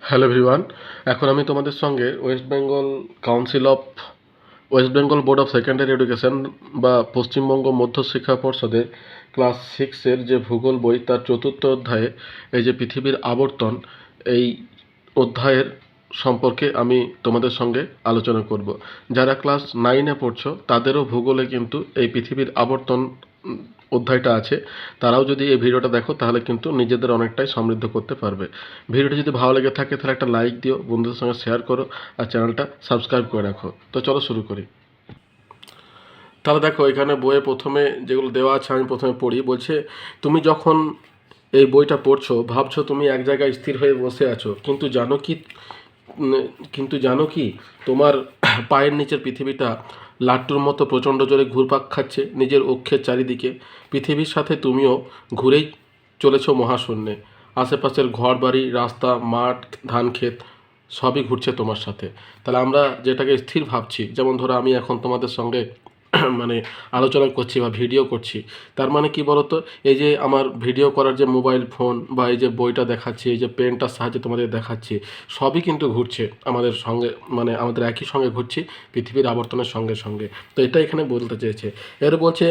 Hello everyone. এখন আমি তোমাদের সঙ্গে West Bengal board of secondary education বা পশ্চিমবঙ্গ মধ্যশিক্ষা পর্ষদের ক্লাস 6-এর যে ভূগোল বই তার চতুর্থ অধ্যায়ে এই যে পৃথিবীর আবর্তন, এই অধ্যায়ের সম্পর্কে আমি তোমাদের সঙ্গে আলোচনা করব। যারা ক্লাস 9-এ পড়ছো তাদেরও ভূগোলে কিন্তু এই পৃথিবীর আবর্তন অধ্যায়টা আছে। তারাও যদি এই ভিডিওটা দেখো তাহলে কিন্তু নিজেদের অনেকটাই সমৃদ্ধ করতে পারবে। ভিডিওটা যদি ভালো লেগে থাকে তাহলে একটা লাইক দিও, বন্ধুদের সঙ্গে শেয়ার করো আর চ্যানেলটা সাবস্ক্রাইব করে রাখো। তো চলো শুরু করি। তাহলে দেখো, এখানে বইয়ে প্রথমে যেগুলো দেওয়া আছে আমি প্রথমে পড়ি। বলছে, তুমি যখন এই বইটা পড়ছো ভাবছো তুমি এক জায়গায় স্থির হয়ে বসে আছো, কিন্তু জানো কি তোমার পায়ের নিচের পৃথিবীটা লাট্টুর মতো প্রচণ্ড জোরে ঘুরপাক খাচ্ছে নিজের অক্ষের চারিদিকে। পৃথিবীর সাথে তুমিও ঘুরেই চলেছো মহাশূন্যে। আশেপাশের ঘর বাড়ি, রাস্তা, মাঠ, ধান ক্ষেত সবই ঘুরছে তোমার সাথে। তাহলে আমরা যেটাকে স্থির ভাবছি, যেমন ধরো আমি এখন তোমাদের সঙ্গে মানে আলোচনা করছি বা ভিডিও করছি, তার মানে কি বলতো, এই যে আমার ভিডিও করার যে মোবাইল ফোন বা এই যে বইটা দেখাচ্ছি, এই যে পেনটার সাহায্যে তোমাদের দেখাচ্ছি, সবই কিন্তু ঘুরছে আমাদের সঙ্গে, মানে আমাদের একই সঙ্গে ঘুরছি পৃথিবীর আবর্তনের সঙ্গে সঙ্গে। তো এটা এখানে বলতে চেয়েছে। এর বলছে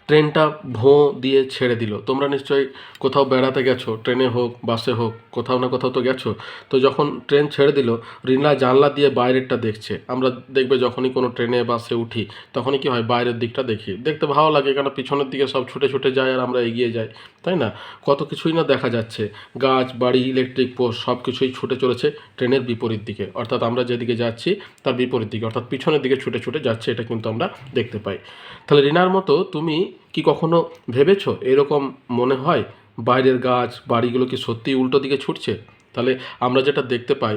ট্রেনটা ভোঁ দিয়ে ছেড়ে দিল। তোমরা নিশ্চয়ই কোথাও বেড়াতে গেছো, ট্রেনে হোক বাসে হোক, কোথাও না কোথাও তো গেছো। তো যখন ট্রেন ছেড়ে দিল, রিনা জানলা দিয়ে বাইরেরটা দেখছে। আমরা দেখবে যখনই কোনো ট্রেনে বাসে উঠি তখনই কি হয়, বাইরের দিকটা দেখি, দেখতে ভালো লাগে, কারণ পিছনের দিকে সব ছুটে ছুটে যায় আর আমরা এগিয়ে যাই, তাই না? কত কিছুই না দেখা যাচ্ছে, গাছ, বাড়ি, ইলেকট্রিক পোস্ট সব কিছুই ছুটে চলেছে ট্রেনের বিপরীত দিকে, অর্থাৎ আমরা যেদিকে যাচ্ছি তার বিপরীত দিকে, অর্থাৎ পিছনের দিকে ছুটে ছুটে যাচ্ছে, এটা কিন্তু আমরা দেখতে পাই। তাহলে রিনার মতো তুমি কি কখনো ভেবেছো এরকম মনে হয় বাইরের গাছ বাড়িগুলো কি সত্যিই উল্টো দিকে ছুটছে? তাহলে আমরা যেটা দেখতে পাই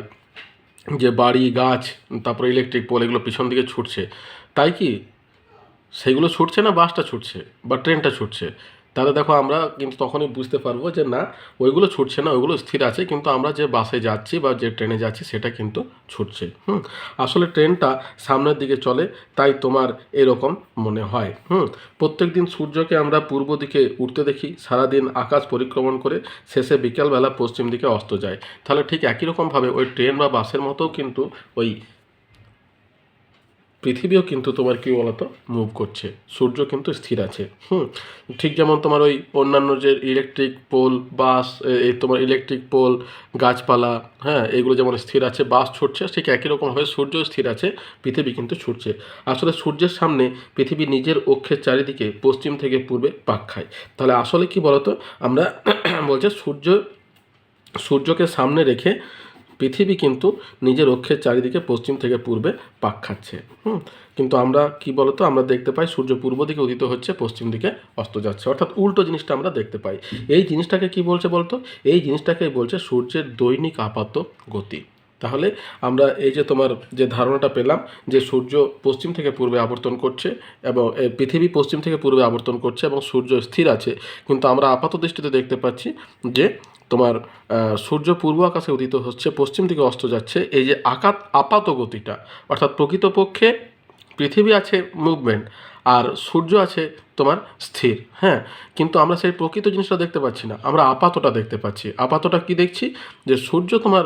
যে বাড়ি, গাছ, তারপরে ইলেকট্রিক পোল, এগুলো পিছন দিকে ছুটছে, তাই কি সেগুলো ছুটছে না বাসটা ছুটছে বা ট্রেনটা ছুটছে? তাহলে দেখো, আমরা কিন্তু তখনই বুঝতে পারবো যে না, ওইগুলো ছুটছে না, ওইগুলো স্থির আছে, কিন্তু আমরা যে বাসে যাচ্ছি বা যে ট্রেনে যাচ্ছি সেটা কিন্তু ছুটছে। আসলে ট্রেনটা সামনের দিকে চলে, তাই তোমার এরকম মনে হয়। প্রত্যেক দিন সূর্যকে আমরা পূর্ব দিকে উঠতে দেখি, সারাদিন আকাশ পরিক্রমণ করে শেষে বিকেলবেলা পশ্চিম দিকে অস্ত যায়। তাহলে ঠিক একই রকমভাবে ওই ট্রেন বা বাসের মতো কিন্তু ওই পৃথিবীও কিন্তু তোমার কী বলতো মুভ করছে, সূর্য কিন্তু স্থির আছে। ঠিক যেমন তোমার ওই অন্যান্য যে ইলেকট্রিক পোল, বাস, এই তোমার ইলেকট্রিক পোল, গাছপালা, হ্যাঁ, এগুলো যেমন স্থির আছে, বাস ছুটছে, ঠিক একই রকমভাবে সূর্য স্থির আছে, পৃথিবী কিন্তু ছুটছে। আসলে সূর্যের সামনে পৃথিবী নিজের অক্ষের চারিদিকে পশ্চিম থেকে পূর্বে পাক খায়। তাহলে আসলে কি বলতো, আমরা বলছে সূর্যকে সামনে রেখে পৃথিবী কিন্তু নিজের অক্ষের চারিদিকে পশ্চিম থেকে পূর্বে পাক খাচ্ছে। কিন্তু আমরা কি বলতো, আমরা দেখতে পাই সূর্য পূর্ব দিকে উদিত হচ্ছে, পশ্চিম দিকে অস্ত যাচ্ছে, অর্থাৎ উল্টো জিনিসটা আমরা দেখতে পাই। এই জিনিসটাকে কি বলছে বলতো, এই জিনিসটাকে বলছে সূর্যের দৈনিক আপাত গতি। তাহলে আমরা এই যে তোমার যে ধারণাটা পেলাম যে সূর্য পশ্চিম থেকে পূর্বে আবর্তন করছে এবং পৃথিবী পশ্চিম থেকে পূর্বে আবর্তন করছে এবং সূর্য স্থির আছে, কিন্তু আমরা আপাত দৃষ্টিতে দেখতে পাচ্ছি যে তোমার সূর্য পূর্ব আকাশে উদিত হচ্ছে, পশ্চিম দিকে অস্ত যাচ্ছে। এই যে আপাত গতিটা, অর্থাৎ প্রকৃতপক্ষে পৃথিবী আছে মুভমেন্ট আর সূর্য আছে তোমার স্থির, হ্যাঁ, কিন্তু আমরা সেই প্রকৃত জিনিসটা দেখতে পাচ্ছি না, আমরা আপাতটা দেখতে পাচ্ছি। আপাতটা কি দেখছি, যে সূর্য তোমার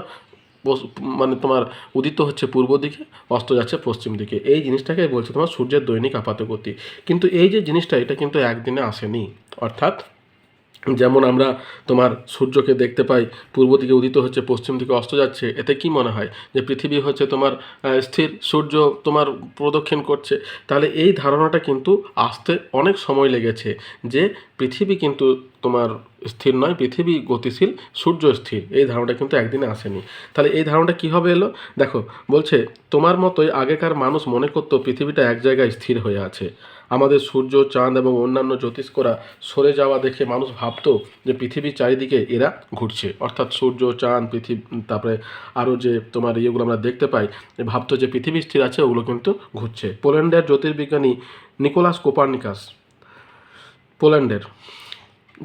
মানে তোমার উদিত হচ্ছে পূর্ব দিকে, অস্ত যাচ্ছে পশ্চিম দিকে। এই জিনিসটাকে বলছে তোমার সূর্যের দৈনিক আপাত গতি। কিন্তু এই যে জিনিসটা, এটা কিন্তু একদিনে আসেনি। অর্থাৎ যেমন আমরা তোমার সূর্যকে দেখতে পাই পূর্ব দিকে উদিত হচ্ছে, পশ্চিম দিকে অস্ত যাচ্ছে, এতে কি মনে হয় যে পৃথিবী হচ্ছে তোমার স্থির, সূর্য তোমার প্রদক্ষিণ করছে। তাহলে এই ধারণাটা কিন্তু আসতে অনেক সময় লেগেছে, যে পৃথিবী কিন্তু তোমার স্থির নয়, পৃথিবী গতিশীল, সূর্য স্থির, এই ধারণাটা কিন্তু একদিনে আসেনি। তাহলে এই ধারণাটা কীভাবে এলো? দেখো, বলছে তোমার মতোই আগেকার মানুষ মনে করতো পৃথিবীটা এক জায়গায় স্থির হয়ে আছে। আমাদের সূর্য, চাঁদ এবং অন্যান্য জ্যোতিষ্করা সরে যাওয়া দেখে মানুষ ভাবতো যে পৃথিবীর চারিদিকে এরা ঘুরছে, অর্থাৎ সূর্য, চাঁদ, পৃথিবী, তারপরে আরও যে তোমার ইয়েগুলো আমরা দেখতে পাই, ভাবতো যে পৃথিবী স্থির আছে, ওগুলো কিন্তু ঘুরছে। পোল্যান্ডের জ্যোতির্বিজ্ঞানী নিকোলাস কোপার্নিকাস, পোল্যান্ডের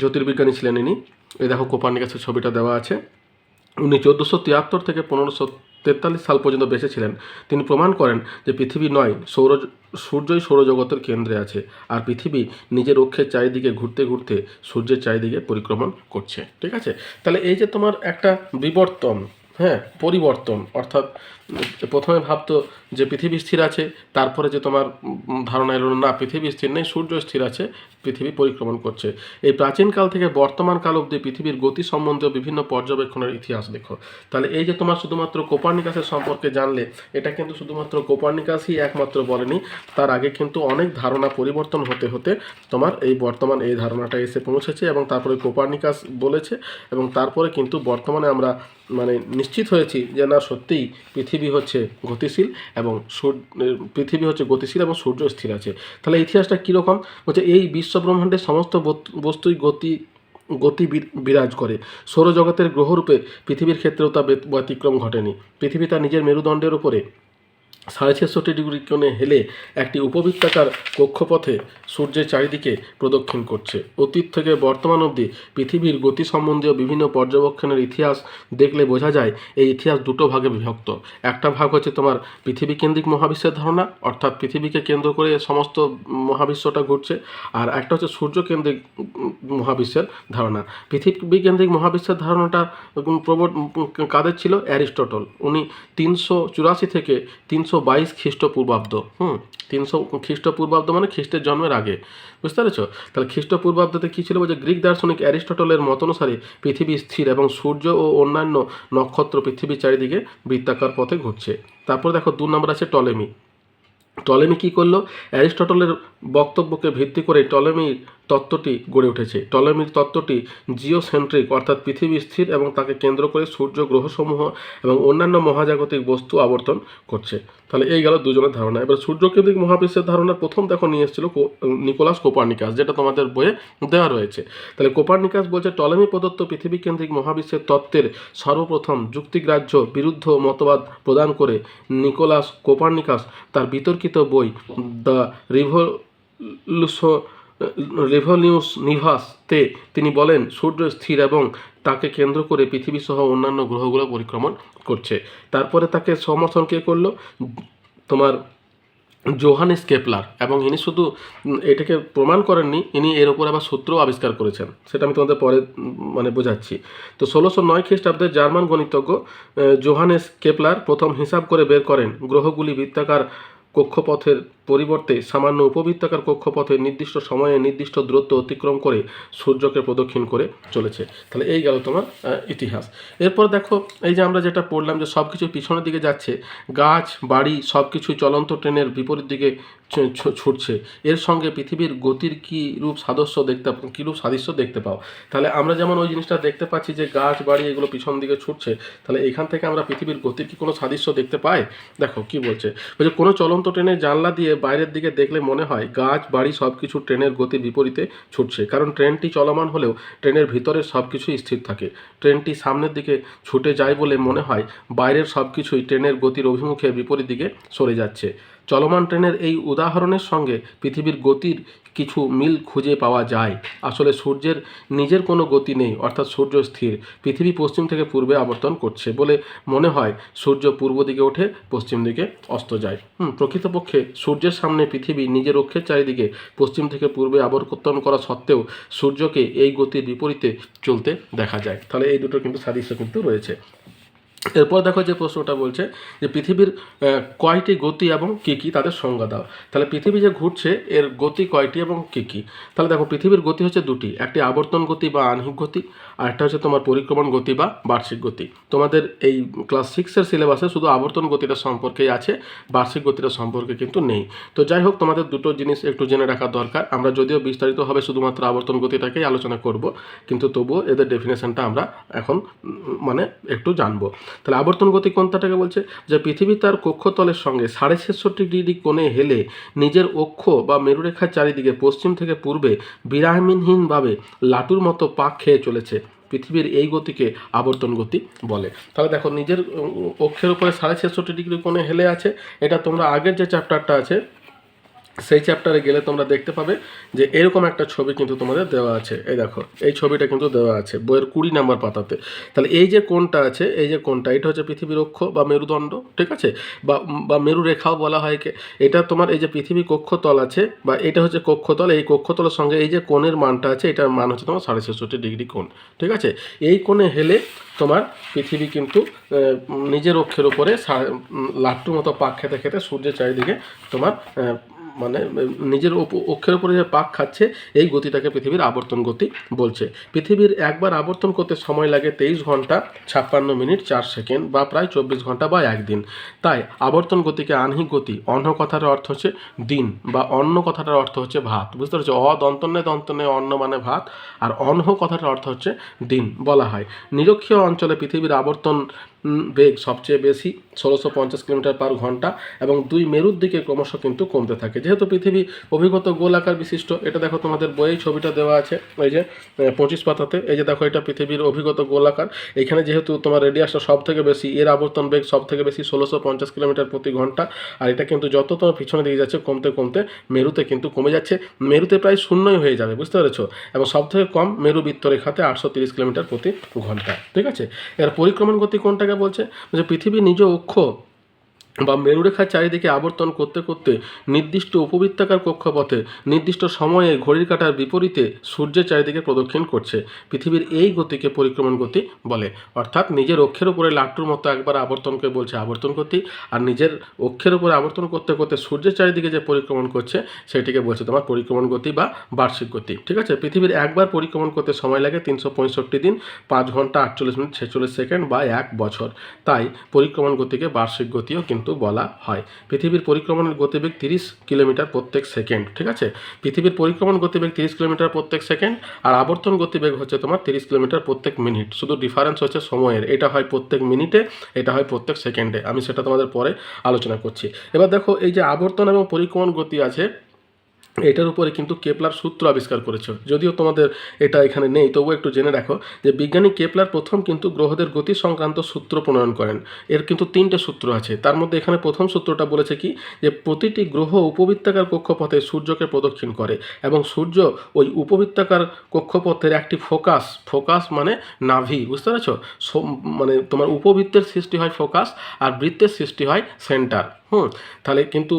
জ্যোতির্বিজ্ঞানী ছিলেন ইনি। এই দেখো কোপার্নিকাসের ছবিটা দেওয়া আছে। উনি 1473 থেকে সাল পর্যন্ত বেঁচে ছিলেন, তিনি প্রমাণ করেন যে পৃথিবী নয়, সূর্যই সৌরজগতের কেন্দ্রে আছে, আর পৃথিবী নিজের অক্ষের চারিদিকে ঘুরতে ঘুরতে সূর্যের চারিদিকে পরিক্রমণ করছে। ঠিক আছে, তাহলে এই যে তোমার একটা বিবর্তন, হ্যাঁ, পরিবর্তন, অর্থাৎ প্রথমে ভাবতো যে পৃথিবী স্থির আছে, তারপরে যে তোমার ধারণা এলো না পৃথিবী স্থির নেই, সূর্য স্থির আছে, পৃথিবী পরিক্রমণ করছে। এই প্রাচীনকাল থেকে বর্তমান কাল অবধি পৃথিবীর গতি সম্বন্ধীয় বিভিন্ন পর্যবেক্ষণের ইতিহাস দেখো। তাহলে এই যে তোমার শুধুমাত্র কোপার্নিকাসের সম্পর্কে জানলে, এটা কিন্তু শুধুমাত্র কোপার্নিকাসই একমাত্র বলেনি, তার আগে কিন্তু অনেক ধারণা পরিবর্তন হতে হতে তোমার এই বর্তমান এই ধারণাটা এসে পৌঁছেছে, এবং তারপরে কোপার্নিকাস বলেছে, এবং তারপরে কিন্তু বর্তমানে আমরা মানে নিশ্চিত হয়েছি যে না, সত্যিই পৃথিবী হচ্ছে গতিশীল এবং পৃথিবী হচ্ছে গতিশীল এবং সূর্য স্থির আছে। তাহলে ইতিহাসটা কীরকম বলছে, এই বিশ্বব্রহ্মাণ্ডের সমস্ত বস্তুই গতি বিরাজ করে। সৌরজগতের গ্রহরূপে পৃথিবীর ক্ষেত্রেও তা ব্যতিক্রম ঘটেনি। পৃথিবী তার নিজের মেরুদণ্ডের উপরে 66.5 কোণে হেলে একটি উপবৃত্তাকার কক্ষপথে সূর্যের চারিদিকে প্রদক্ষিণ করছে। অতীত থেকে বর্তমান অবধি পৃথিবীর গতি সম্বন্ধীয় বিভিন্ন পর্যবেক্ষণের ইতিহাস দেখলে বোঝা যায় এই ইতিহাস দুটো ভাগে বিভক্ত। একটা ভাগ হচ্ছে তোমার পৃথিবী কেন্দ্রিক মহাবিশ্বের ধারণা, অর্থাৎ পৃথিবীকে কেন্দ্র করে সমস্ত মহাবিশ্বটা ঘুরছে, আর একটা হচ্ছে সূর্য কেন্দ্রিক মহাবিশ্বের ধারণা। পৃথিবী কেন্দ্রিক মহাবিশ্বের ধারণাটা কাদের ছিল? অ্যারিস্টটল। উনি 384 থেকে 322 খ্রিস্টপূর্বাব্দ, 300 খ্রিস্টপূর্বাব্দ মানে খ্রিস্টের জন্মের আগে, বুঝতে পেরেছো? তাহলে খ্রিস্টপূর্বাব্দতে কী ছিল বলছে, গ্রিক দার্শনিক অ্যারিস্টটলের মতানুসারে পৃথিবী স্থির এবং সূর্য ও অন্যান্য নক্ষত্র পৃথিবীর চারিদিকে বৃত্তাকার পথে ঘুরছে। তারপর দেখো 2 নম্বর আছে টলেমি। টলেমি কী করলো? অ্যারিস্টটলের বক্তব্যকে ভিত্তি করে টলেমির তত্ত্বটি গড়ে উঠেছে। টলেমির তত্ত্বটি জিওসেন্ট্রিক, অর্থাৎ পৃথিবী স্থির এবং তাকে কেন্দ্র করে সূর্য, গ্রহসমূহ এবং অন্যান্য মহাজাগতিক বস্তু আবর্তন করছে। তাহলে এই গেল দুজনের ধারণা। এবার সূর্যকেন্দ্রিক মহাবিশ্বের ধারণার প্রথম দেখো নিয়ে এসেছিল নিকোলাস কোপার্নিকাস, যেটা তোমাদের বইয়ে দেওয়া রয়েছে। তাহলে কোপার্নিকাস বলছে টলেমি প্রদত্ত পৃথিবী কেন্দ্রিক মহাবিশ্বের তত্ত্বের সর্বপ্রথম যুক্তিগ্রাহ্য বিরুদ্ধ মতবাদ প্রদান করে নিকোলাস কোপার্নিকাস তার বিতর্কিত বই দ্য রেভলিউশনিভাসতে তিনি বলেন সূর্য স্থির এবং তাকে কেন্দ্র করে পৃথিবী সহ অন্যান্য গ্রহগুলো পরিক্রমণ করছে। তারপরে তাকে সমর্থন কে করলো? তোমার জোহানেস কেপলার, এবং ইনি শুধু এটাকে প্রমাণ করেননি, ইনি এর ওপর আবার সূত্রও আবিষ্কার করেছেন, সেটা আমি তোমাদের পরে মানে বোঝাচ্ছি। তো 1609 খ্রিস্টাব্দে জার্মান গণিতজ্ঞ জোহানেস কেপলার প্রথম হিসাব করে বের করেন গ্রহগুলি বৃত্তাকার কক্ষপথের পরিবর্তে সামান্য উপবৃত্তাকার কক্ষপথে নির্দিষ্ট সময়ে নির্দিষ্ট দূরত্ব অতিক্রম করে সূর্যকে প্রদক্ষিণ করে চলেছে। তাহলে এই গেল তোমার ইতিহাস। এরপর দেখো, এই যে আমরা যেটা পড়লাম যে সব কিছু পিছনের দিকে যাচ্ছে, গাছ বাড়ি সব কিছুই চলন্ত ট্রেনের বিপরীত দিকে ছুটছে, এর সঙ্গে পৃথিবীর গতির কীরূপ সাদৃশ্য দেখতে পাও। তাহলে আমরা যেমন ওই জিনিসটা দেখতে পাচ্ছি যে গাছ বাড়ি এগুলো পিছন দিকে ছুটছে, তাহলে এখান থেকে আমরা পৃথিবীর গতির কি কোনো সাদৃশ্য দেখতে পাই? দেখো কি বলছে, কোনো চলন্ত ট্রেনের জানলা দিয়ে বাইরের দিকে দেখলে মনে হয় গাছ বাড়ি সব কিছু ট্রেনের গতির বিপরীতে ছুটছে, কারণ ট্রেনটি চলমান হলেও ট্রেনের ভিতরে সব কিছুই স্থির থাকে। ট্রেনটি সামনের দিকে ছুটে যায় বলে মনে হয় বাইরের সব কিছুই ট্রেনের গতির অভিমুখে বিপরীত দিকে সরে যাচ্ছে। চলমান ট্রেনের এই উদাহরণের সঙ্গে পৃথিবীর গতির কিছু মিল খুঁজে পাওয়া যায়। আসলে সূর্যের নিজের কোনো গতি নেই, অর্থাৎ সূর্য স্থির। পৃথিবী পশ্চিম থেকে পূর্বে আবর্তন করছে বলে মনে হয় সূর্য পূর্ব দিকে ওঠে, পশ্চিম দিকে অস্ত যায়। প্রকৃতপক্ষে সূর্যের সামনে পৃথিবী নিজের অক্ষের চারিদিকে পশ্চিম থেকে পূর্বে আবর্তন করা সত্ত্বেও সূর্যকে এই গতির বিপরীতে চলতে দেখা যায়। তাহলে এই দুটো কিন্তু সাদৃশ্য কিন্তু রয়েছে। এরপর দেখো যে প্রশ্নটা বলছে যে পৃথিবীর কয়টি গতি এবং কী কী, তাদের সংজ্ঞা দাও। তাহলে পৃথিবী যে ঘুরছে এর গতি কয়টি এবং কী কী? তাহলে দেখো পৃথিবীর গতি হচ্ছে দুটি, একটি আবর্তন গতি বা আহ্নিক গতি, আর একটা হচ্ছে তোমার পরিক্রমণ গতি বা বার্ষিক গতি। তোমাদের এই ক্লাস 6-এর সিলেবাসে শুধু আবর্তন গতিটা সম্পর্কেই আছে, বার্ষিক গতিটা সম্পর্কে কিন্তু নেই। তো যাই হোক, তোমাদের দুটো জিনিস একটু জেনে রাখা দরকার। আমরা যদিও বিস্তারিতভাবে শুধুমাত্র আবর্তন গতিটাকেই আলোচনা করব, কিন্তু তবুও এদের ডেফিনেশনটা আমরা এখন মানে একটু জানবো। তাহলে আবর্তন গতি কোনটাকে বলছে? যে পৃথিবী তার কক্ষতলের সঙ্গে 66.5 কোণে হেলে নিজের অক্ষ বা মেরুরেখার চারিদিকে পশ্চিম থেকে পূর্বে বিরামহীনভাবে লাটুর মতো পাক খেয়ে চলেছে। পৃথিবীর এই গতিকে আবর্তন গতি বলে। তাহলে দেখো, নিজের অক্ষের উপরে 66.5 কোণে হেলে আছে, এটা তোমরা আগের যে চ্যাপ্টারটা আছে সেই চ্যাপ্টারে গেলে তোমরা দেখতে পাবে যে এরকম একটা ছবি কিন্তু তোমাদের দেওয়া আছে। এই দেখো, এই ছবিটা কিন্তু দেওয়া আছে বইয়ের 20 নম্বর পাতাতে। তাহলে এই যে কোণটা আছে, এই যে কোণটা, এটা হচ্ছে পৃথিবীর অক্ষ বা মেরুদণ্ড, ঠিক আছে, বা বা মেরুরেখাও বলা হয় কে। এটা তোমার এই যে পৃথিবী কক্ষতল আছে, বা এটা হচ্ছে কক্ষতল, এই কক্ষতলের সঙ্গে এই যে কোণের মানটা আছে, এটার মান হচ্ছে তোমার 66.5 ডিগ্রি কোণ, ঠিক আছে। এই কোণে হেলে তোমার পৃথিবী কিন্তু নিজের অক্ষের উপরে লাট্টুর মতো পাক খেতে খেতে সূর্যের চারিদিকে তোমার মানে নিজের অক্ষের উপরে যে পাক খাচ্ছে, এই গতিটাকে পৃথিবীর আবর্তন গতি বলছে। পৃথিবীর একবার আবর্তন করতে সময় লাগে 23 ঘন্টা 56 মিনিট 4 সেকেন্ড, বা প্রায় 24 ঘন্টা বা একদিন। তাই আবর্তন গতিকে আহ্নিক গতি, অন্য কথাটার অর্থ হচ্ছে দিন, বা অন্য কথাটার অর্থ হচ্ছে ভাত, বুঝতে পারছো? দন্তন্নে দন্তন্নে অন্ন মানে ভাত, আর অনহ কথাটার অর্থ হচ্ছে দিন বলা হয়। নিরক্ষীয় অঞ্চলে পৃথিবীর আবর্তন বেগ সবচেয়ে বেশি, 1650 কিলোমিটার পার ঘন্টা, এবং দুই মেরুর দিকে ক্রমশ কিন্তু কমতে থাকে। যেহেতু পৃথিবী অভিগত গোলাকার বিশিষ্ট, এটা দেখো তোমাদের বইয়ে ছবিটা দেওয়া আছে, এই যে 25 পাতাতে। এই যে দেখো, এটা পৃথিবীর অভিগত গোলাকার। এখানে যেহেতু তোমার রেডিয়াসটা সব থেকে বেশি, এর আবর্তন বেগ সব থেকে বেশি 1650 কিলোমিটার প্রতি ঘন্টা। আর এটা কিন্তু যত তোমার পিছনে দিকে যাচ্ছে, কমতে কমতে মেরুতে কিন্তু কমে যাচ্ছে, মেরুতে প্রায় শূন্যই হয়ে যাবে, বুঝতে পেরেছো? এবং সব থেকে কম মেরু বৃত্তরেখাতে 830 কিলোমিটার প্রতি ঘন্টা, ঠিক আছে। এর পরিক্রমণ গতি কোনটাকে বলছে? যে পৃথিবী নিজ অক্ষ বা মেরুরেখার চারিদিকে আবর্তন করতে করতে নির্দিষ্ট উপবৃত্তাকার কক্ষপথে নির্দিষ্ট সময়ে ঘড়ির কাঁটার বিপরীতে সূর্যের চারিদিকে প্রদক্ষিণ করছে। পৃথিবীর এই গতিকে পরিক্রমণ গতি বলে। অর্থাৎ নিজের অক্ষের উপরে লাট্টুর মতো একবার আবর্তনকে বলছে আবর্তন গতি, আর নিজের অক্ষের উপরে আবর্তন করতে করতে সূর্যের চারিদিকে যে পরিক্রমণ করছে, সেটিকে বলছে তোমার পরিক্রমণ গতি বা বার্ষিক গতি, ঠিক আছে। পৃথিবীর একবার পরিক্রমণ করতে সময় লাগে 365 দিন 5 ঘন্টা 48 মিনিট 46 সেকেন্ড বা 1 বছর। তাই পরিক্রমণ গতিকে বার্ষিক গতিও কিন্তু বলা হয়। পৃথিবীর পরিক্রমণের গতিবেগ 30 কিলোমিটার প্রত্যেক সেকেন্ড, ঠিক আছে। পৃথিবীর পরিক্রমণ গতিবেগ 30 কিলোমিটার প্রত্যেক সেকেন্ড, আর আবর্তন গতিবেগ হচ্ছে তোমার 30 কিলোমিটার প্রত্যেক মিনিট। শুধু ডিফারেন্স হচ্ছে সময়ের, এটা হয় প্রত্যেক মিনিটে, এটা হয় প্রত্যেক সেকেন্ডে। আমি সেটা তোমাদের পরে আলোচনা করছি। এবার দেখো, এই যে আবর্তন এবং পরিক্রমণ গতি আছে, এটার উপরে কিন্তু কেপলার সূত্র আবিষ্কার করেছে। যদিও তোমাদের এটা এখানে নেই, তবুও একটু জেনে রাখো যে বিজ্ঞানী কেপলার প্রথম কিন্তু গ্রহদের গতি সংক্রান্ত সূত্র প্রণয়ন করেন। এর কিন্তু 3টে সূত্র আছে। তার মধ্যে এখানে প্রথম সূত্রটা বলেছে কি, যে প্রতিটি গ্রহ উপবৃত্তাকার কক্ষপথে সূর্যকে প্রদক্ষিণ করে, এবং সূর্য ওই উপবৃত্তাকার কক্ষপথের একটি ফোকাস মানে নাভি, বুঝতে পেরেছো? মানে তোমার উপবৃত্তের সৃষ্টি হয় ফোকাস, আর বৃত্তের সৃষ্টি হয় সেন্টার। তাহলে কিন্তু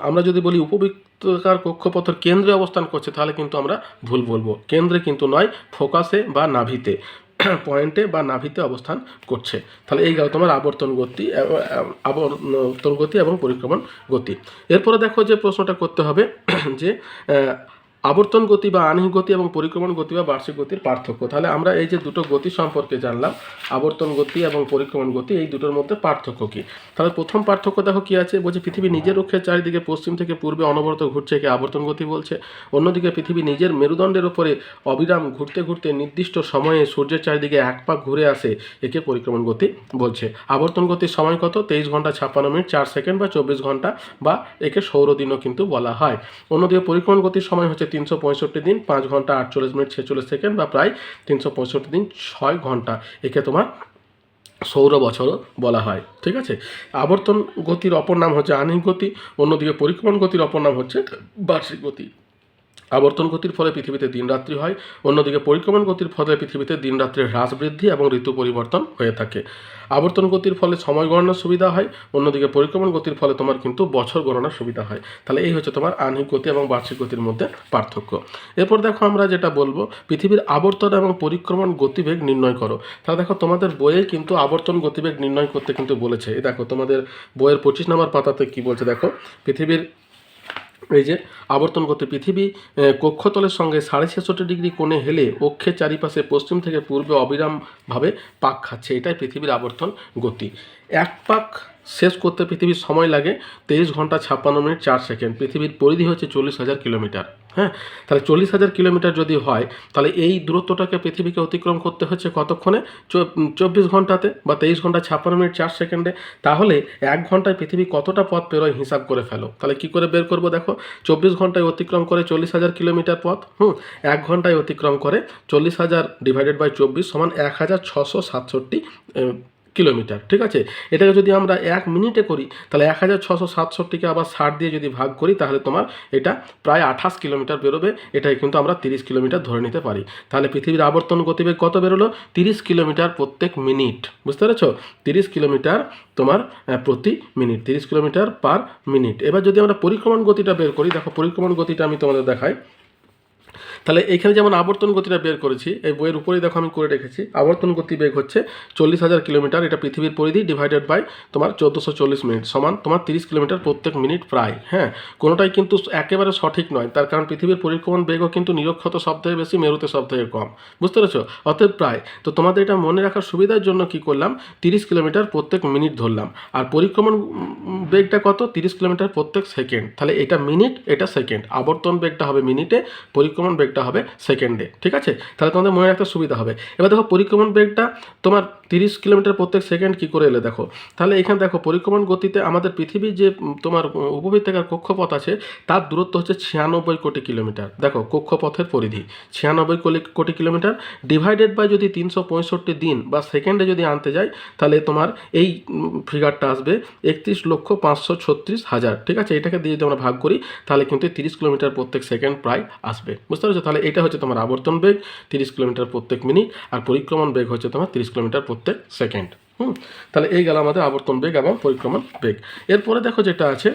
আমরা যদি বলি উপবৃত্তাকার কক্ষপথের কেন্দ্রে অবস্থান করছে, তাহলে কিন্তু আমরা ভুল বলবো। কেন্দ্রে কিন্তু নয়, ফোকাসে বা নাভিতে, পয়েন্টে বা নাভিতে অবস্থান করছে। তাহলে এই গেল তোমার আবর্তন গতি এবং পরিক্রমণ গতি। এরপরে দেখো যে প্রশ্নটা করতে হবে যে আবর্তন গতি বা আহ্নিক গতি এবং পরিক্রমণ গতি বা বার্ষিক গতির পার্থক্য। তাহলে আমরা এই যে দুটো গতি সম্পর্কে জানলাম, আবর্তন গতি এবং পরিক্রমণ গতি, এই দুটোর মধ্যে পার্থক্য কী? তাহলে প্রথম পার্থক্য দেখো কী আছে, বলছে পৃথিবী নিজের অক্ষের চারিদিকে পশ্চিম থেকে পূর্বে অনবরত ঘুরছে, একে আবর্তন গতি বলছে। অন্যদিকে পৃথিবী নিজের মেরুদণ্ডের উপরে অবিরাম ঘুরতে ঘুরতে নির্দিষ্ট সময়ে সূর্যের চারিদিকে এক পাক ঘুরে আসে, একে পরিক্রমণ গতি বলছে। আবর্তন গতির সময় কত? 23 ঘন্টা 56 মিনিট 4 সেকেন্ড বা 24 ঘন্টা, বা একে সৌরদিনও কিন্তু বলা হয়। অন্যদিকে পরিক্রমণ গতির সময় হচ্ছে 365 দিন 5 ঘন্টা 48 মিনিট 46 সেকেন্ড, বা প্রায় 365 দিন 6 ঘন্টা, একে তোমার সৌর বছরও বলা হয়, ঠিক আছে। আবর্তন গতির অপর নাম হচ্ছে আহ্নিক গতি, অন্যদিকে পরিক্রমণ গতির অপর নাম হচ্ছে বার্ষিক গতি। আবর্তন গতির ফলে পৃথিবীতে দিন রাত্রি হয়, অন্যদিকে পরিক্রমণ গতির ফলে পৃথিবীতে দিন রাত্রির হ্রাস বৃদ্ধি এবং ঋতু পরিবর্তন হয়ে থাকে। আবর্তন গতির ফলে সময় গণনার সুবিধা হয়, অন্যদিকে পরিক্রমণ গতির ফলে তোমার কিন্তু বছর গণনার সুবিধা হয়। তাহলে এই হচ্ছে তোমার আহ্নিক গতি এবং বার্ষিক গতির মধ্যে পার্থক্য। এরপর দেখো আমরা যেটা বলবো, পৃথিবীর আবর্তন এবং পরিক্রমণ গতিবেগ নির্ণয় করো। তাহলে দেখো, তোমাদের বইয়ে কিন্তু আবর্তন গতিবেগ নির্ণয় করতে কিন্তু বলেছে। এই দেখো, তোমাদের বইয়ের 25 নম্বর পাতাতে কি বলছে দেখো, পৃথিবীর এই যে আবর্তন গতি, পৃথিবী কক্ষতলের সঙ্গে 66.5 ডিগ্রি কোণে হেলে অক্ষের চারিপাশে পশ্চিম থেকে পূর্বে অবিরামভাবে পাক খাচ্ছে, এটাই পৃথিবীর আবর্তন গতি। এক পাক শেষ করতে পৃথিবীর সময় লাগে 23 ঘন্টা 56 মিনিট 4 সেকেন্ড। পৃথিবীর পরিধি হচ্ছে 40,000 কিলোমিটার। হ্যাঁ, তাহলে 40,000 কিলোমিটার যদি হয়, তাহলে এই দূরত্বটাকে পৃথিবীকে অতিক্রম করতে হচ্ছে কতক্ষণে? 24 ঘন্টাতে, বা 23 ঘন্টা 56 মিনিট 4 সেকেন্ডে। তাহলে 1 ঘন্টায় পৃথিবী কতটা পথ পেরোয় হিসাব করে ফেলো। তাহলে কি করে বের করবো? দেখো, 24 ঘন্টায় অতিক্রম করে 40,000 কিলোমিটার পথ, 1 ঘন্টায় অতিক্রম করে 40,000 ডিভাইডেড বাই 24 সমান 1667 কিলোমিটার, ঠিক আছে। এটাকে যদি আমরা 1 মিনিটে করি তাহলে 1667কে আবার 60 দিয়ে যদি ভাগ করি তাহলে তোমার এটা প্রায় 28 কিলোমিটার বেরোবে। এটাই কিন্তু আমরা 30 কিলোমিটার ধরে নিতে পারি। তাহলে পৃথিবীর আবর্তন গতিবেগ কত বেরোলো? 30 কিলোমিটার প্রত্যেক মিনিট, বুঝতে পেরেছ? 30 কিলোমিটার তোমার প্রতি মিনিট, 30 কিলোমিটার পার মিনিট। এবার যদি আমরা পরিক্রমণ গতিটা বের করি, দেখো পরিক্রমণ গতিটা আমি তোমাদের দেখাই। তাহলে এখানে যেমন আবর্তন গতিটা বের করেছি, এই বইয়ের উপরেই দেখো আমি করে রেখেছি। আবর্তন গতি বেগ হচ্ছে 40,000 কিলোমিটার, এটা পৃথিবীর পরিধি, ডিভাইডেড বাই তোমার 1440 মিনিট, সমান তোমার 30 কিলোমিটার প্রত্যেক মিনিট প্রায়। হ্যাঁ, কোনোটাই কিন্তু একেবারে সঠিক নয়, তার কারণ পৃথিবীর পরিক্রমণ বেগও কিন্তু নিরক্ষত সবথেকে বেশি, মেরুতে সবথেকে কম, বুঝতে পেরেছো? অতএব প্রায়। তো তোমাদের এটা মনে রাখার সুবিধার জন্য কি করলাম, 30 কিলোমিটার প্রত্যেক মিনিট ধরলাম। আর পরিক্রমণ বেগটা কত? 30 কিলোমিটার প্রত্যেক সেকেন্ড। তাহলে এটা মিনিট, এটা সেকেন্ড। আবর্তন বেগটা হবে মিনিটে, পরিক্রমণ বেগটা হবে সেকেন্ডে, ঠিক আছে? তাহলে তোমাদের মনে রাখতে সুবিধা হবে। এবার দেখো পরিক্রমণ বেগটা তোমার 30 কিলোমিটার প্রত্যেক সেকেন্ড কী করে এলে দেখো। তাহলে এখানে দেখো পরিক্রমণ গতিতে আমাদের পৃথিবীর যে তোমার উপবৃত্তাকার কক্ষপথ আছে তার দূরত্ব হচ্ছে 96 কোটি কিলোমিটার। দেখো কক্ষপথের পরিধি 96 কোটি কিলোমিটার, ডিভাইডেড বাই যদি 365 দিন বা সেকেন্ডে যদি আনতে যাই তাহলে তোমার এই ফিগারটা আসবে 31,536,000, ঠিক আছে? এটাকে দিয়ে যদি আমরা ভাগ করি তাহলে কিন্তু 30 কিলোমিটার প্রত্যেক সেকেন্ড প্রায় আসবে, বুঝতে পারছো? তাহলে এটা হচ্ছে তোমার আবর্তন বেগ 30 কিলোমিটার প্রত্যেক মিনিট, আর পরিক্রমণ বেগ হচ্ছে তোমার 30 কিলোমিটার প্রত্যেক সেকেন্ড। তাহলে এই গেল আমাদের আবর্তন বেগ এবং পরিক্রমণ বেগ। এরপরে দেখো যেটা আছে,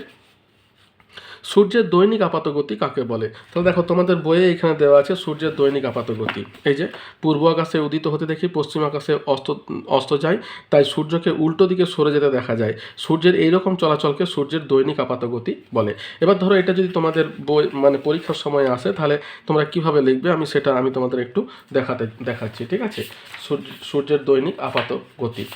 সূর্যের দৈনিক আপাত গতি কাকে বলে? তাহলে দেখো তোমাদের বইয়ে এখানে দেওয়া আছে সূর্যের দৈনিক আপাত গতি। এই যে পূর্ব আকাশে উদিত হতে দেখি পশ্চিম আকাশে অস্ত যায়, তাই সূর্যকে উল্টো দিকে সরে যেতে দেখা যায়। সূর্যের এইরকম চলাচলকে সূর্যের দৈনিক আপাত গতি বলে। এবার ধরো এটা যদি তোমাদের বই মানে পরীক্ষার সময় আসে তাহলে তোমরা কিভাবে লিখবে আমি তোমাদের একটু দেখাচ্ছি, ঠিক আছে? সূর্যের দৈনিক আপাত গতি।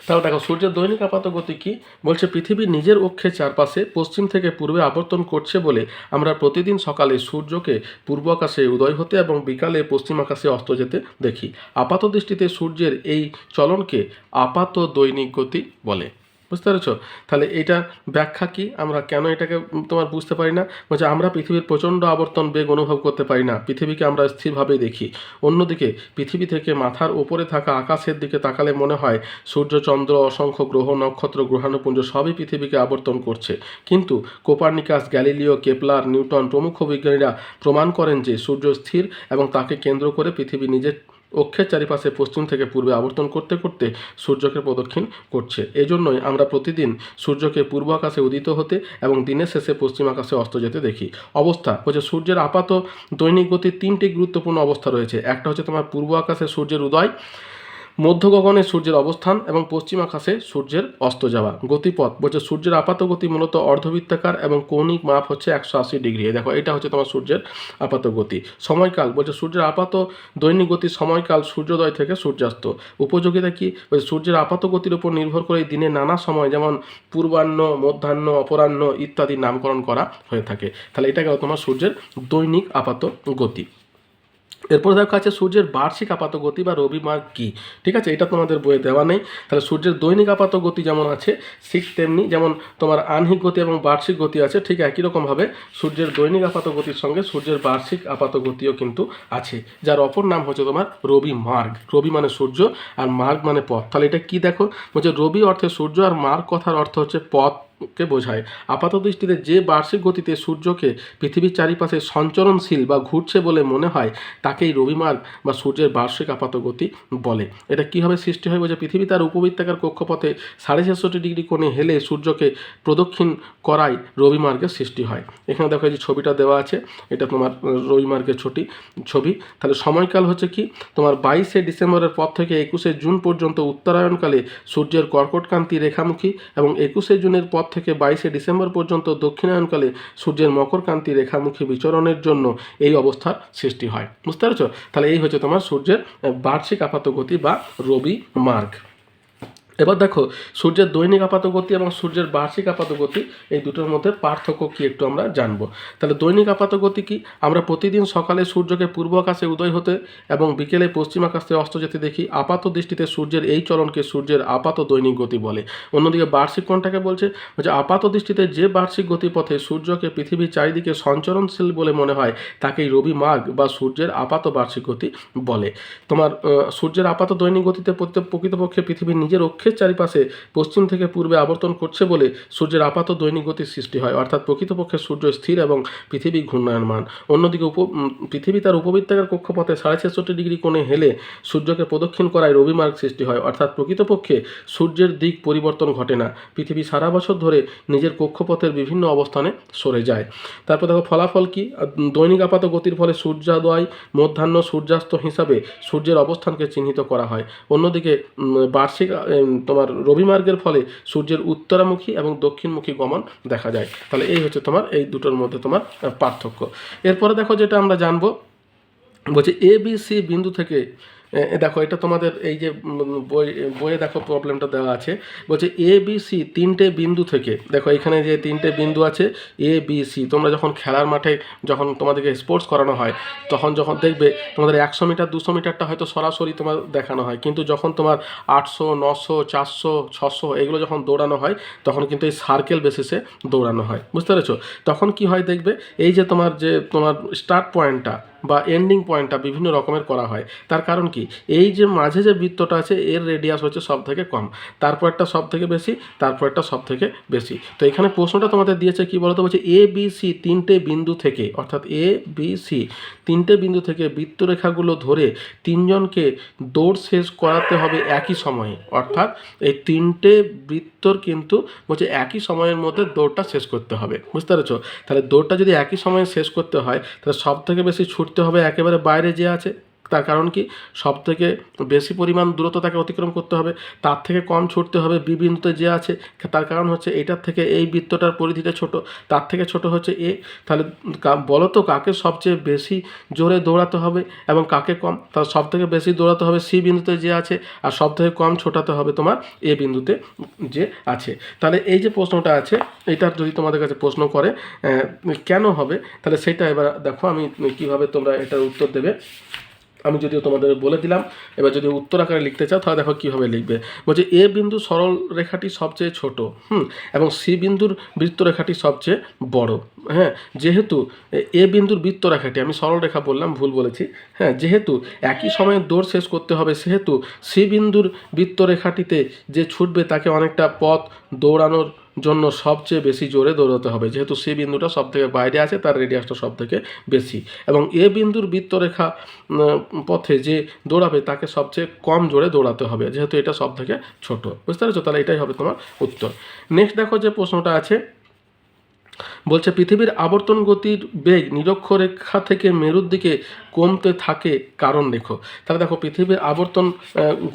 তাহলে দেখো সূর্যের দৈনিক আপাত গতি কি বলছে, পৃথিবী নিজের অক্ষের চারপাশে পশ্চিম থেকে পূর্বে আবর্তন করছে বলে আমরা প্রতিদিন সকালে সূর্যকে পূর্ব আকাশে উদয় হতে এবং বিকালে পশ্চিম আকাশে অস্ত যেতে দেখি। আপাত দৃষ্টিতে সূর্যের এই চলনকে আপাত দৈনিক গতি বলে, বুঝতে পেরেছো? তাহলে এটা ব্যাখ্যা কি, আমরা কেন এটাকে তোমার বুঝতে পারি না? বলছে আমরা পৃথিবীর প্রচণ্ড আবর্তন বেগ অনুভব করতে পারি না, পৃথিবীকে আমরা স্থিরভাবেই দেখি। অন্যদিকে পৃথিবী থেকে মাথার ওপরে থাকা আকাশের দিকে তাকালে মনে হয় সূর্য, চন্দ্র, অসংখ্য গ্রহ, নক্ষত্র, গ্রহাণুপুঞ্জ সবই পৃথিবীকে আবর্তন করছে। কিন্তু কোপার্নিকাস, গ্যালিলিও, কেপলার, নিউটন প্রমুখ বিজ্ঞানীরা প্রমাণ করেন যে সূর্য স্থির এবং তাকে কেন্দ্র করে পৃথিবী নিজের অক্ষের চারিপাশে পশ্চিম থেকে পূর্বে আবর্তন করতে করতে সূর্যকে প্রদক্ষিণ করছে। এজন্যই আমরা প্রতিদিন সূর্যকে পূর্ব আকাশে উদিত হতে এবং দিনের শেষে পশ্চিম আকাশে অস্ত যেতে দেখি। অবস্থা বলছে সূর্যের আপাত দৈনিক গতির 3টি গুরুত্বপূর্ণ অবস্থা রয়েছে। একটা হচ্ছে তোমার পূর্ব আকাশে সূর্যের উদয়, মধ্য গগনে সূর্যের অবস্থান এবং পশ্চিম আকাশে সূর্যের অস্ত যাওয়া। গতিপথ বলছে সূর্যের আপাত গতি মূলত অর্ধবৃত্তাকার এবং কৌণিক মাপ হচ্ছে 180 ডিগ্রি। দেখো এটা হচ্ছে তোমার সূর্যের আপাত গতি। সময়কাল বলছে সূর্যের আপাত দৈনিক গতির সময়কাল সূর্যোদয় থেকে সূর্যাস্ত। উপযোগিতা কি বলছে সূর্যের আপাত গতির উপর নির্ভর করে দিনের নানা সময় যেমন পূর্বাহ্ন, মধ্যাহ্ন, অপরাহ্ন ইত্যাদির নামকরণ করা হয়ে থাকে। তাহলে এটা গেল তোমার সূর্যের দৈনিক আপাত গতি। এরপর দেখা আছে সূর্যের বার্ষিক আপাত গতি বা রবি মার্গ কী, ঠিক আছে? এটা তোমাদের বইয়ে দেওয়া নেই। তাহলে সূর্যের দৈনিক আপাত গতি যেমন আছে ঠিক তেমনি যেমন তোমার আহ্নিক গতি এবং বার্ষিক গতি আছে, ঠিক একই রকমভাবে সূর্যের দৈনিক আপাত গতির সঙ্গে সূর্যের বার্ষিক আপাত গতিও কিন্তু আছে, যার অপর নাম হচ্ছে তোমার রবি মার্গ। রবি মানে সূর্য আর মার্গ মানে পথ। তাহলে এটা কি দেখো বলছে রবি অর্থে সূর্য আর মার্গ কথার অর্থ হচ্ছে পথকে বোঝায়। আপাত দৃষ্টিতে যে বার্ষিক গতিতে সূর্যকে পৃথিবীর চারিপাশে সঞ্চরণশীল বা ঘুরছে বলে মনে হয় তাকেই রবিমার্গ বা সূর্যের বার্ষিক আপাত গতি বলে। এটা কীভাবে সৃষ্টি হয় বলছে পৃথিবী তার উপবৃত্তাকার কক্ষপথে 663 ডিগ্রি কোণে হেলে সূর্যকে প্রদক্ষিণ করায় রবিমার্গের সৃষ্টি হয়। এখানে দেখো এই যে ছবিটা দেওয়া আছে, এটা তোমার রবিমার্গের ছবি। তাহলে সময়কাল হচ্ছে কি তোমার 22শে ডিসেম্বরের পর থেকে 21শে জুন পর্যন্ত উত্তরায়ণকালে সূর্যের কর্কটকান্তি রেখামুখী এবং 21শে জুনের পর থেকে 22শে ডিসেম্বর পর্যন্ত দক্ষিণায়নকালে সূর্যের মকরকান্তি রেখামুখী বিচরণের জন্য এই অবস্থার সৃষ্টি হয়, বুঝতে পারছো? তাহলে এই হচ্ছে তোমার সূর্যের বার্ষিক আপাত গতি বা রবি মার্গ। এবার দেখো সূর্যের দৈনিক আপাত গতি এবং সূর্যের বার্ষিক আপাত গতি এই দুটোর মধ্যে পার্থক্য কি একটু আমরা জানবো। তাহলে দৈনিক আপাত গতি কি? আমরা প্রতিদিন সকালে সূর্যকে পূর্ব আকাশে উদয় হতে এবং বিকেলে পশ্চিম আকাশে অস্ত যেতে দেখি। আপাত দৃষ্টিতে সূর্যের এই চলনকে সূর্যের আপাত দৈনিক গতি বলে। অন্যদিকে বার্ষিক কোনটাকে বলছে? আপাত দৃষ্টিতে যে বার্ষিক গতিপথে সূর্যকে পৃথিবীর চারিদিকে সঞ্চরণশীল বলে মনে হয় তাকেই রবি মার্গ বা সূর্যের আপাত বার্ষিক গতি বলে। তোমার সূর্যের আপাত দৈনিক গতিতে প্রকৃতপক্ষে পৃথিবীর নিজের অক্ষের চারিপাশে পশ্চিম থেকে পূর্বে আবর্তন করছে বলে সূর্যের আপাত দৈনিক গতির সৃষ্টি হয়। অর্থাৎ প্রকৃতপক্ষে সূর্য স্থির এবং পৃথিবী ঘূর্ণায়মান। অন্যদিকে পৃথিবী তার উপবৃত্তাকার কক্ষপথে 66.5 ডিগ্রি কোণে হেলে সূর্যকে প্রদক্ষিণ করায় রবিমার্গ সৃষ্টি হয়। অর্থাৎ প্রকৃতপক্ষে সূর্যের দিক পরিবর্তন ঘটে না, পৃথিবী সারা বছর ধরে নিজের কক্ষপথের বিভিন্ন অবস্থানে সরে যায়। তারপর দেখো ফলাফল কি? দৈনিক আপাত গতির ফলে সূর্যোদয়, মধ্যাহ্ন, সূর্যাস্ত হিসাবে সূর্যের অবস্থানকে চিহ্নিত করা হয়। অন্যদিকে বার্ষিক তোমার রবিমার্গের ফলে সূর্যের উত্তরামুখী এবং দক্ষিণমুখী গমন দেখা যায়। তাহলে এই হচ্ছে তোমার এই দুটোর মধ্যে তোমার পার্থক্য। এরপরে দেখো যেটা আমরা জানবো, বলছে ABC বিন্দু থেকে দেখো এটা তোমাদের এই যে বইয়ে দেখো প্রবলেমটা দেওয়া আছে। বলছে ABC তিনটে বিন্দু থেকে, দেখো এখানে যে তিনটে বিন্দু আছে ABC, তোমরা যখন খেলার মাঠে যখন তোমাদেরকে স্পোর্টস করানো হয় তখন যখন দেখবে তোমাদের 100 মিটার 200 মিটারটা হয়তো সরাসরি তোমার দেখানো হয়, কিন্তু যখন তোমার 800 900 400 600 এগুলো যখন দৌড়ানো হয় তখন কিন্তু এই সার্কেল বেসিসে দৌড়ানো হয়, বুঝতে পেরেছো? তখন কি হয় দেখবে এই যে তোমার স্টার্ট পয়েন্টটা বা এন্ডিং পয়েন্টটা বিভিন্ন রকমের করা হয়। তার কারণ কি? এই যে মাঝে যে বৃত্তটা আছে এর রেডিয়াস হচ্ছে সব থেকে কম, তারপরটা সব থেকে বেশি, তারপরটা সব থেকে বেশি। তো এখানে প্রশ্নটা তোমাদের দিয়েছে কি বলতো? বলছে ABC তিনটে বিন্দু থেকে, অর্থাৎ ABC তিনটে বিন্দু থেকে বৃত্তরেখাগুলো ধরে তিনজনকে দৌড় শেষ করাতে হবে একই সময়ে। অর্থাৎ এই তিনটে বৃত্তর কিন্তু বলছে একই সময়ের মধ্যে দৌড়টা শেষ করতে হবে, বুঝতে পেরেছো? তাহলে দৌড়টা যদি একই সময়ে শেষ করতে হয় তাহলে সব থেকে বেশি ছুটতে হবে একেবারে বাইরে যে আছে। তার কারণ কি? সব থেকে বেশি পরিমাণ দূরত্ব তাকে অতিক্রম করতে হবে। তার থেকে কম ছুটতে হবে বি বিন্দুতে যে আছে। তার কারণ হচ্ছে এটার থেকে এই বৃত্তটার পরিধিটা ছোট, তার থেকে ছোট হচ্ছে এ। তাহলে বলো তো কাকে সবচেয়ে বেশি জোরে দৌড়াতে হবে এবং কাকে কম? তার সব থেকে বেশি দৌড়াতে হবে সি বিন্দুতে যে আছে, আর সব থেকে কম ছোটাতে হবে তোমার এ বিন্দুতে যে আছে। তাহলে এই যে প্রশ্নটা আছে এটা যদি তোমাদের কাছে প্রশ্ন করে কেন হবে, তাহলে সেটা এবার দেখো আমি কিভাবে তোমরা এটার উত্তর দেবে আমি যদিও তোমাদের বলে দিলাম। এবার যদি উত্তর আকারে লিখতে চাও তাহলে দেখো কীভাবে লিখবে। বলছে এ বিন্দু সরল রেখাটি সবচেয়ে ছোট এবং সি বিন্দুর বৃত্তরেখাটি সবচেয়ে বড়। হ্যাঁ, যেহেতু এ বিন্দুর বৃত্তরেখাটি, আমি সরল রেখা বললাম, ভুল বলেছি। হ্যাঁ, যেহেতু একই সময়ে দৌড় শেষ করতে হবে সেহেতু সি বিন্দুর বৃত্তরেখাটিতে যে ছুটবে তাকে অনেকটা পথ দৌড়ানোর জন্য সবচেয়ে বেশি জোরে দৌড়াতে হবে, যেহেতু সি বিন্দুটা সব থেকে বাইরে আছে, তার রেডিয়াসটা সব থেকে বেশি। এবং এ বিন্দুর বৃত্তরেখা পথে যে দৌড়াবে তাকে সবচেয়ে কম জোরে দৌড়াতে হবে, যেহেতু এটা সব থেকে ছোট, বুঝতে পারছো? তাহলে এটাই হবে তোমার উত্তর। নেক্সট দেখো যে প্রশ্নটা আছে, বলছে পৃথিবীর আবর্তন গতির বেগ নিরক্ষরেখা থেকে মেরুর দিকে কমতে থাকে কারণ লেখো। তাহলে দেখো পৃথিবীর আবর্তন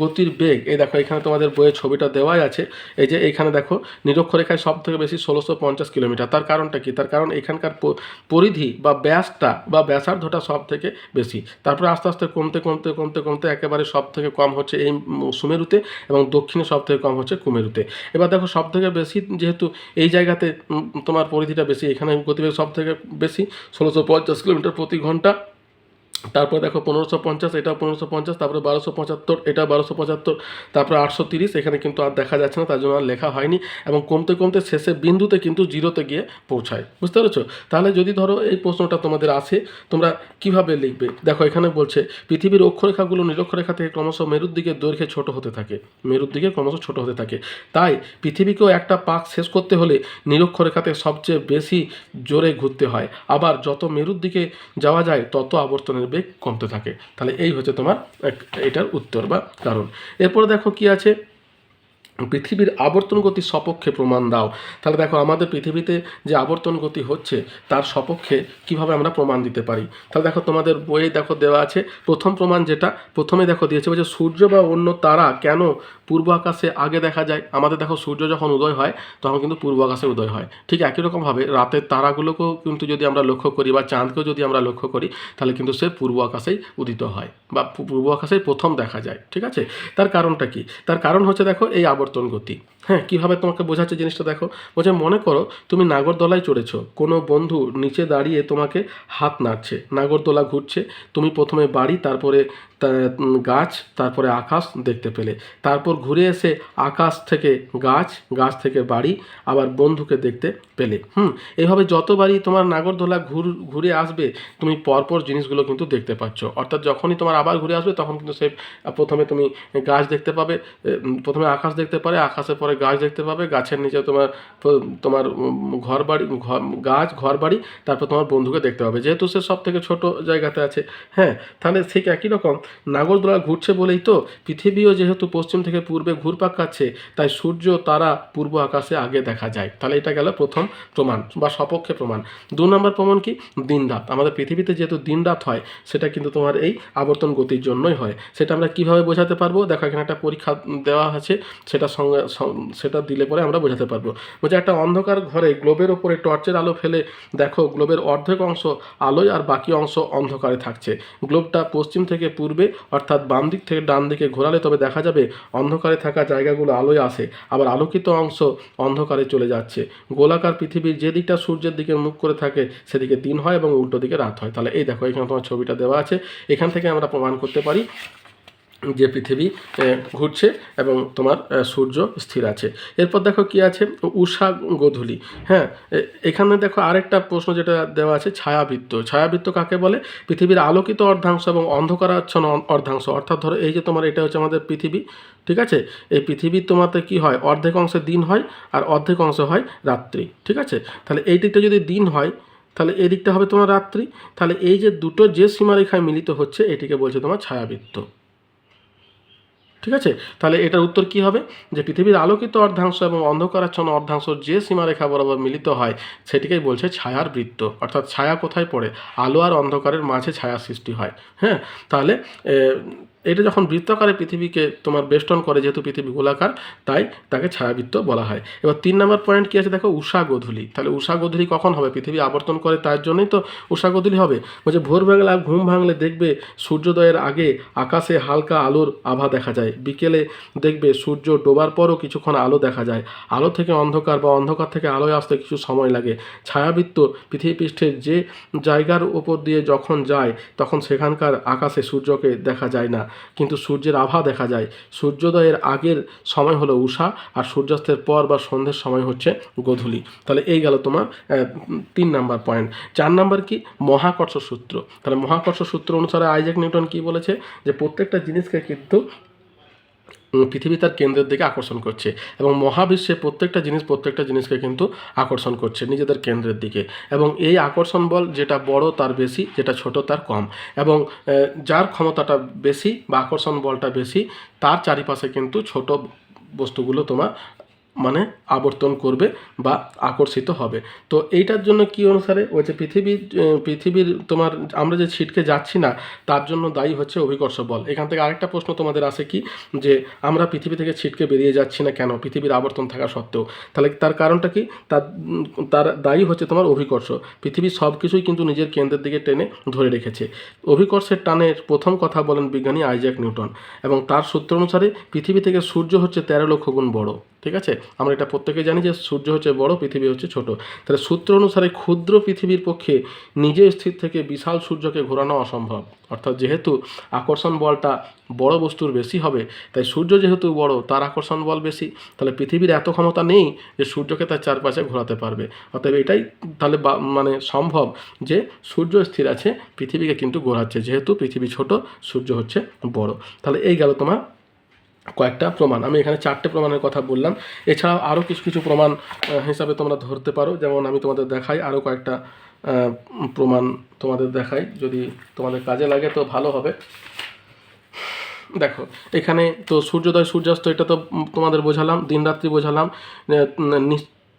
গতির বেগ, এই দেখো এখানে তোমাদের বইয়ের ছবিটা দেওয়াই আছে। এই যে এখানে দেখো নিরক্ষরেখায় সব থেকে বেশি 1650 কিলোমিটার। তার কারণটা কি? তার কারণ এখানকার পরিধি বা ব্যাসটা বা ব্যাসার্ধটা সব থেকে বেশি। তারপরে আস্তে আস্তে কমতে কমতে কমতে কমতে একেবারে সব থেকে কম হচ্ছে এই সুমেরুতে এবং দক্ষিণে সব থেকে কম হচ্ছে কুমেরুতে। এবার দেখো সব থেকে বেশি যেহেতু এই জায়গাতে তোমার পরিধিটা বেশি, এখানে গতিবেগ সব থেকে বেশি 1650 কিলোমিটার প্রতি ঘন্টা। তারপরে দেখো 1550, এটাও 1550, তারপরে 1275, এটা 1275, তারপরে 830, এখানে কিন্তু আর দেখা যাচ্ছে না, তার জন্য আর লেখা হয়নি। এবং কমতে কমতে শেষে বিন্দুতে কিন্তু জিরোতে গিয়ে পৌঁছায়, বুঝতে পেরেছো? তাহলে যদি ধরো এই প্রশ্নটা তোমাদের আসে তোমরা কিভাবে লিখবে? দেখো এখানে বলছে পৃথিবীর অক্ষরেখাগুলো নিরক্ষরেখা থেকে ক্রমশ মেরুর দিকে দৈর্ঘ্যে ছোট হতে থাকে, মেরুর দিকে ক্রমশ ছোট হতে থাকে। তাই পৃথিবীকেও একটা পাক শেষ করতে হলে নিরক্ষরেখাতে সবচেয়ে বেশি জোরে ঘুরতে হয়, আবার যত মেরুর দিকে যাওয়া যায় তত আবর্তনের বেগ কমতে থাকে। তাহলে এই হচ্ছে তোমার এটার উত্তর বা কারণ। এরপরে দেখো কি আছে, পৃথিবীর আবর্তন গতির সপক্ষে প্রমাণ দাও। তাহলে দেখো আমাদের পৃথিবীতে যে আবর্তন গতি হচ্ছে তার সপক্ষে কিভাবে আমরা প্রমাণ দিতে পারি। তাহলে দেখো তোমাদের বইয়ে দেখো দেওয়া আছে প্রথম প্রমাণ, যেটা প্রথমে দেখো দিয়েছে বলছে সূর্য বা অন্য তারা কেন পূর্ব আকাশে আগে দেখা যায়। আমাদের দেখো সূর্য যখন উদয় হয় তখন কিন্তু পূর্ব আকাশে উদয় হয়, ঠিক একই রকমভাবে রাতের তারাগুলোকেও কিন্তু যদি আমরা লক্ষ্য করি বা চাঁদকেও যদি আমরা লক্ষ্য করি তাহলে কিন্তু সে পূর্ব আকাশেই উদিত হয় বা পূর্ব আকাশেই প্রথম দেখা যায়, ঠিক আছে? তার কারণটা কি? তার কারণ হচ্ছে দেখো এই আবর্তন গতি। হ্যাঁ, কীভাবে তোমাকে বোঝাচ্ছে জিনিসটা দেখো। বলছে মনে করো তুমি নাগরদোলায় চড়েছো, কোনো বন্ধু নিচে দাঁড়িয়ে তোমাকে হাত নাড়ছে, নাগরদোলা ঘুরছে, তুমি প্রথমে বাড়ি, তারপরে গাছ, তারপরে আকাশ দেখতে পেলে, তারপর ঘুরে এসে আকাশ থেকে গাছ, গাছ থেকে বাড়ি, আবার বন্ধুকে দেখতে পেলে। এইভাবে যতবারই তোমার নাগরদোলা ঘুরে আসবে তুমি পরপর জিনিসগুলো কিন্তু দেখতে পাচ্ছ। অর্থাৎ যখনই তোমার আবার ঘুরে আসবে তখন কিন্তু সে প্রথমে তুমি গাছ দেখতে পাবে, প্রথমে আকাশ দেখতে পারে, আকাশের পরে গাছ দেখতে পাবে, গাছের নিচে তোমার তোমার ঘর বাড়ি, গাছ, ঘর বাড়ি, তারপর তোমার বন্ধুকে দেখতে পাবে, যেহেতু সে সব থেকে ছোটো জায়গাতে আছে। হ্যাঁ, তাহলে ঠিক একই রকম নাগরদোলা ঘুরছে বলেই তো পৃথিবীও যেহেতু পশ্চিম থেকে পূর্বে ঘুরপাক খাচ্ছে, তাই সূর্য তারা পূর্ব আকাশে আগে দেখা যায়। তাহলে এটা গেল প্রথম প্রমাণ বা সপক্ষে প্রমাণ। 2 নম্বর প্রমাণ কি? দিনরাত। আমাদের পৃথিবীতে যেহেতু দিনরাত হয় সেটা কিন্তু তোমার এই আবর্তন গতির জন্যই হয়। সেটা আমরা কিভাবে বোঝাতে পারবো? দেখো এখানে একটা পরীক্ষা দেওয়া আছে, সেটা দিলে পরে আমরা বোঝাতে পারবো। বলছে একটা অন্ধকার ঘরে গ্লোবের ওপরে টর্চের আলো ফেলে দেখো গ্লোবের অর্ধেক অংশ আলোয় আর বাকি অংশ অন্ধকারে থাকছে। গ্লোবটা পশ্চিম থেকে পূর্বে অর্থাৎ বাম দিক থেকে ডান দিকে ঘোরালে তবে দেখা যাবে অন্ধকারে থাকা জায়গাগুলো আলোয় আসে, আবার আলোকিত অংশ অন্ধকারে চলে যাচ্ছে। গোলাকার পৃথিবীর যে দিকটা সূর্যের দিকে মুখ করে থাকে সেদিকে দিন হয় এবং উল্টো দিকে রাত হয়। তাহলে এই দেখো এখানে তোমার ছবিটা দেওয়া আছে, এখান থেকে আমরা প্রমাণ করতে পারি যে পৃথিবী ঘুরছে এবং তোমার সূর্য স্থির আছে। এরপর দেখো কি আছে, উষা গোধূলি। হ্যাঁ, এখানে দেখো আরেকটা প্রশ্ন যেটা দেওয়া আছে, ছায়াবৃত্ত। ছায়াবৃত্ত কাকে বলে? পৃথিবীর আলোকিত অর্ধাংশ এবং অন্ধকারাচ্ছন্ন অর্ধাংশ। অর্থাৎ ধরো এই যে তোমার এটা হচ্ছে আমাদের পৃথিবী, ঠিক আছে? এই পৃথিবীর তোমাতে কি হয়, অর্ধেক অংশে দিন হয় আর অর্ধেক অংশ হয় রাত্রি, ঠিক আছে? তাহলে এই দিকটা যদি দিন হয় তাহলে এই দিকটা হবে তোমার রাত্রি। তাহলে এই যে দুটো যে সীমারেখায় মিলিত হচ্ছে এটিকে বলছে তোমার ছায়াবৃত্ত, ঠিক আছে? তাহলে এটার উত্তর কি হবে? যে পৃথিবীর আলোকিত অর্ধাংশ এবং অন্ধকারাচ্ছন্ন অর্ধাংশ যে সীমারেখা বরাবর মিলিত হয় সেটিকেই বলছে ছায়ার বৃত্ত। অর্থাৎ ছায়া কোথায় পড়ে? আলো আর অন্ধকারের মাঝে ছায়া সৃষ্টি হয়। হ্যাঁ, তাহলে এটা যখন বৃত্তাকারে পৃথিবীকে তোমার বেষ্টন করে, যেহেতু পৃথিবী গোলাকার, তাই তাকে ছায়াবৃত্ত বলা হয়। এবার 3 নম্বর পয়েন্ট কী আছে দেখো, উষা গোধূলি। তাহলে উষা গোধূলি কখন হবে? পৃথিবী আবর্তন করে তার জন্যই তো উষা গোধূলি হবে। বলছে ভোরবেলা ঘুম ভাঙলে দেখবে সূর্যোদয়ের আগে আকাশে হালকা আলোর আভা দেখা যায়, বিকেলে দেখবে সূর্য ডোবার পরও কিছুক্ষণ আলো দেখা যায়, আলো থেকে অন্ধকার বা অন্ধকার থেকে আলোয় আসতে কিছু সময় লাগে। ছায়াবৃত্ত পৃথিবী পৃষ্ঠের যে জায়গার ওপর দিয়ে যখন যায় তখন সেখানকার আকাশে সূর্যকে দেখা যায় না, কিন্তু সূর্যের আভা দেখা যায়। সূর্যোদয়ের আগের সময় হলো উষা আর সূর্যাস্তের পর বা সন্ধ্যের সময় হচ্ছে গোধূলি। তাহলে এই গেল তোমার 3 নাম্বার পয়েন্ট। 4 নাম্বার কি? মহাকর্ষ সূত্র। তাহলে মহাকর্ষ সূত্র অনুসারে আইজ্যাক নিউটন কি বলেছে? যে প্রত্যেকটা জিনিসকে কিন্তু পৃথিবী তার কেন্দ্রের দিকে আকর্ষণ করছে এবং মহাবিশ্বে প্রত্যেকটা জিনিসকে কিন্তু আকর্ষণ করছে নিজেদের কেন্দ্রের দিকে। এবং এই আকর্ষণ বল যেটা বড় তার বেশি, যেটা ছোট তার কম। এবং যার ক্ষমতাটা বেশি বা আকর্ষণ বলটা বেশি তার চারিপাশে কিন্তু ছোট বস্তুগুলো তোমার মানে আবর্তন করবে বা আকর্ষিত হবে। তো এইটার জন্য কি অনুসারে ওই যে পৃথিবীর তোমার আমরা যে ছিটকে যাচ্ছি না তার জন্য দায়ী হচ্ছে অভিকর্ষ বল। এখান থেকে আরেকটা প্রশ্ন তোমাদের আসে কি, যে আমরা পৃথিবী থেকে ছিটকে বেরিয়ে যাচ্ছি না কেন পৃথিবীর আবর্তন থাকা সত্ত্বেও? তাহলে তার কারণটা কি? তার দায়ী হচ্ছে তোমার অভিকর্ষ। পৃথিবীর সব কিছুই কিন্তু নিজের কেন্দ্রের দিকে টেনে ধরে রেখেছে। অভিকর্ষের টানের প্রথম কথা বলেন বিজ্ঞানী আইজ্যাক নিউটন, এবং তার সূত্র অনুসারে পৃথিবী থেকে সূর্য হচ্ছে 13 লক্ষ গুণ বড়, ঠিক আছে? আমরা এটা প্রত্যেকে জানি যে সূর্য হচ্ছে বড়, পৃথিবী হচ্ছে ছোট। তাহলে সূত্র অনুসারে ক্ষুদ্র পৃথিবীর পক্ষে নিজে স্থির থেকে বিশাল সূর্যকে ঘোরানো অসম্ভব। অর্থাৎ যেহেতু আকর্ষণ বলটা বড় বস্তুর বেশি হবে, তাই সূর্য যেহেতু বড় তার আকর্ষণ বল বেশি, তাহলে পৃথিবীর এত ক্ষমতা নেই যে সূর্যকে তার চারপাশে ঘোরাতে পারবে। অতএব এটাই তাহলে মানে সম্ভব যে সূর্য স্থির আছে, পৃথিবীকে কিন্তু ঘোরাচ্ছে, যেহেতু পৃথিবী ছোট সূর্য হচ্ছে বড়। তাহলে এই গেল তোমার কয়েকটা প্রমাণ। আমি এখানে 4টে প্রমাণের কথা বললাম। এছাড়াও আরও কিছু কিছু প্রমাণ হিসাবে তোমরা ধরতে পারো। যেমন আমি তোমাদের দেখাই আরও কয়েকটা প্রমাণ তোমাদের দেখাই, যদি তোমাদের কাজে লাগে তো ভালো হবে। দেখো এখানে তো সূর্যোদয় সূর্যাস্ত এটা তো তোমাদের বোঝালাম, দিন রাত্রি বোঝালাম,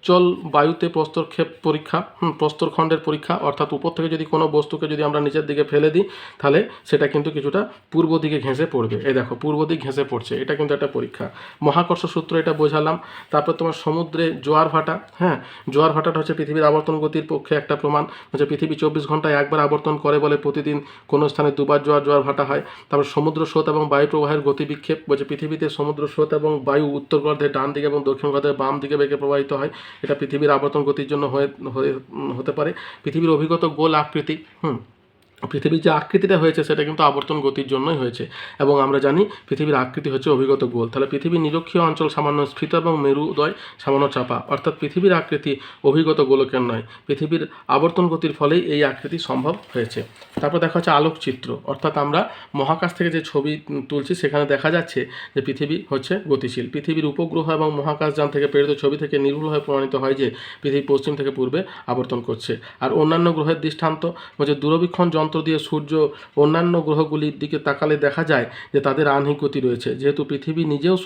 উজ্জ্বল বায়ুতে প্রস্তরক্ষেপ পরীক্ষা, প্রস্তরখণ্ডের পরীক্ষা, অর্থাৎ উপর থেকে যদি কোনো বস্তুকে যদি আমরা নিচের দিকে ফেলে দিই তাহলে সেটা কিন্তু কিছুটা পূর্ব দিকে ঘেঁষে পড়বে। এই দেখো পূর্ব দিক ঘেঁষে পড়ছে, এটা কিন্তু একটা পরীক্ষা। মহাকর্ষ সূত্র এটা বোঝালাম। তারপর তোমার সমুদ্রে জোয়ার ভাটা, হ্যাঁ জোয়ার ভাটাটা হচ্ছে পৃথিবীর আবর্তন গতির পক্ষে একটা প্রমাণ। হচ্ছে পৃথিবী 24 ঘন্টায় একবার আবর্তন করে বলে প্রতিদিন কোনো স্থানে দুবার জোয়ার ভাটা হয়। তারপর সমুদ্র স্রোত এবং বায়ু প্রবাহের গতি বিক্ষেপ, বলছে পৃথিবীতে সমুদ্র স্রোত এবং বায়ু উত্তর গোলার্ধের ডান দিকে এবং দক্ষিণ গোলার্ধের বাম দিকে বেগে প্রবাহিত হয়। এটা পৃথিবীর আবর্তন গতির জন্য হতে পারে। পৃথিবীর অভিগত গোল আকৃতি, পৃথিবীর যে আকৃতিটা হয়েছে সেটা কিন্তু আবর্তন গতির জন্যই হয়েছে, এবং আমরা জানি পৃথিবীর আকৃতি হচ্ছে অভিগত গোল। তাহলে পৃথিবীর নিরক্ষীয় অঞ্চল সামান্য স্ফীত এবং মেরুদয় সামান্য চাপা, অর্থাৎ পৃথিবীর আকৃতি অভিগত গোলকের নয়, পৃথিবীর আবর্তন গতির ফলেই এই আকৃতি সম্ভব হয়েছে। তারপর দেখা হচ্ছে আলোকচিত্র, অর্থাৎ আমরা মহাকাশ থেকে যে ছবি তুলছি সেখানে দেখা যাচ্ছে যে পৃথিবী হচ্ছে গতিশীল। পৃথিবীর উপগ্রহ এবং মহাকাশযান থেকে প্রেরিত ছবি থেকে নির্ভুলভাবে প্রমাণিত হয় যে পৃথিবী পশ্চিম থেকে পূর্বে আবর্তন করছে। আর অন্যান্য গ্রহের দৃষ্টান্ত বলছে দূরবীক্ষণ যন্ত্র দিয়ে সূর্য অন্যান্য গ্রহগুলির দিকে তাকালে দেখা যায় যে তাদের আহ্নিক গতি রয়েছে। যেহেতু পৃথিবী নিজেও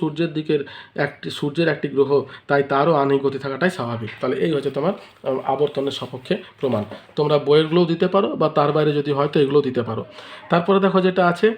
সূর্যের একটি গ্রহ, তাই তারও আহ্নিক গতি থাকাটাই স্বাভাবিক। তাহলে এই হচ্ছে তোমার আবর্তনের সপক্ষে প্রমাণ। তোমরা বইয়েরগুলোও দিতে পারো বা তার বাইরে যদি হয় তো এগুলোও দিতে পারো। তারপরে দেখো যেটা আছে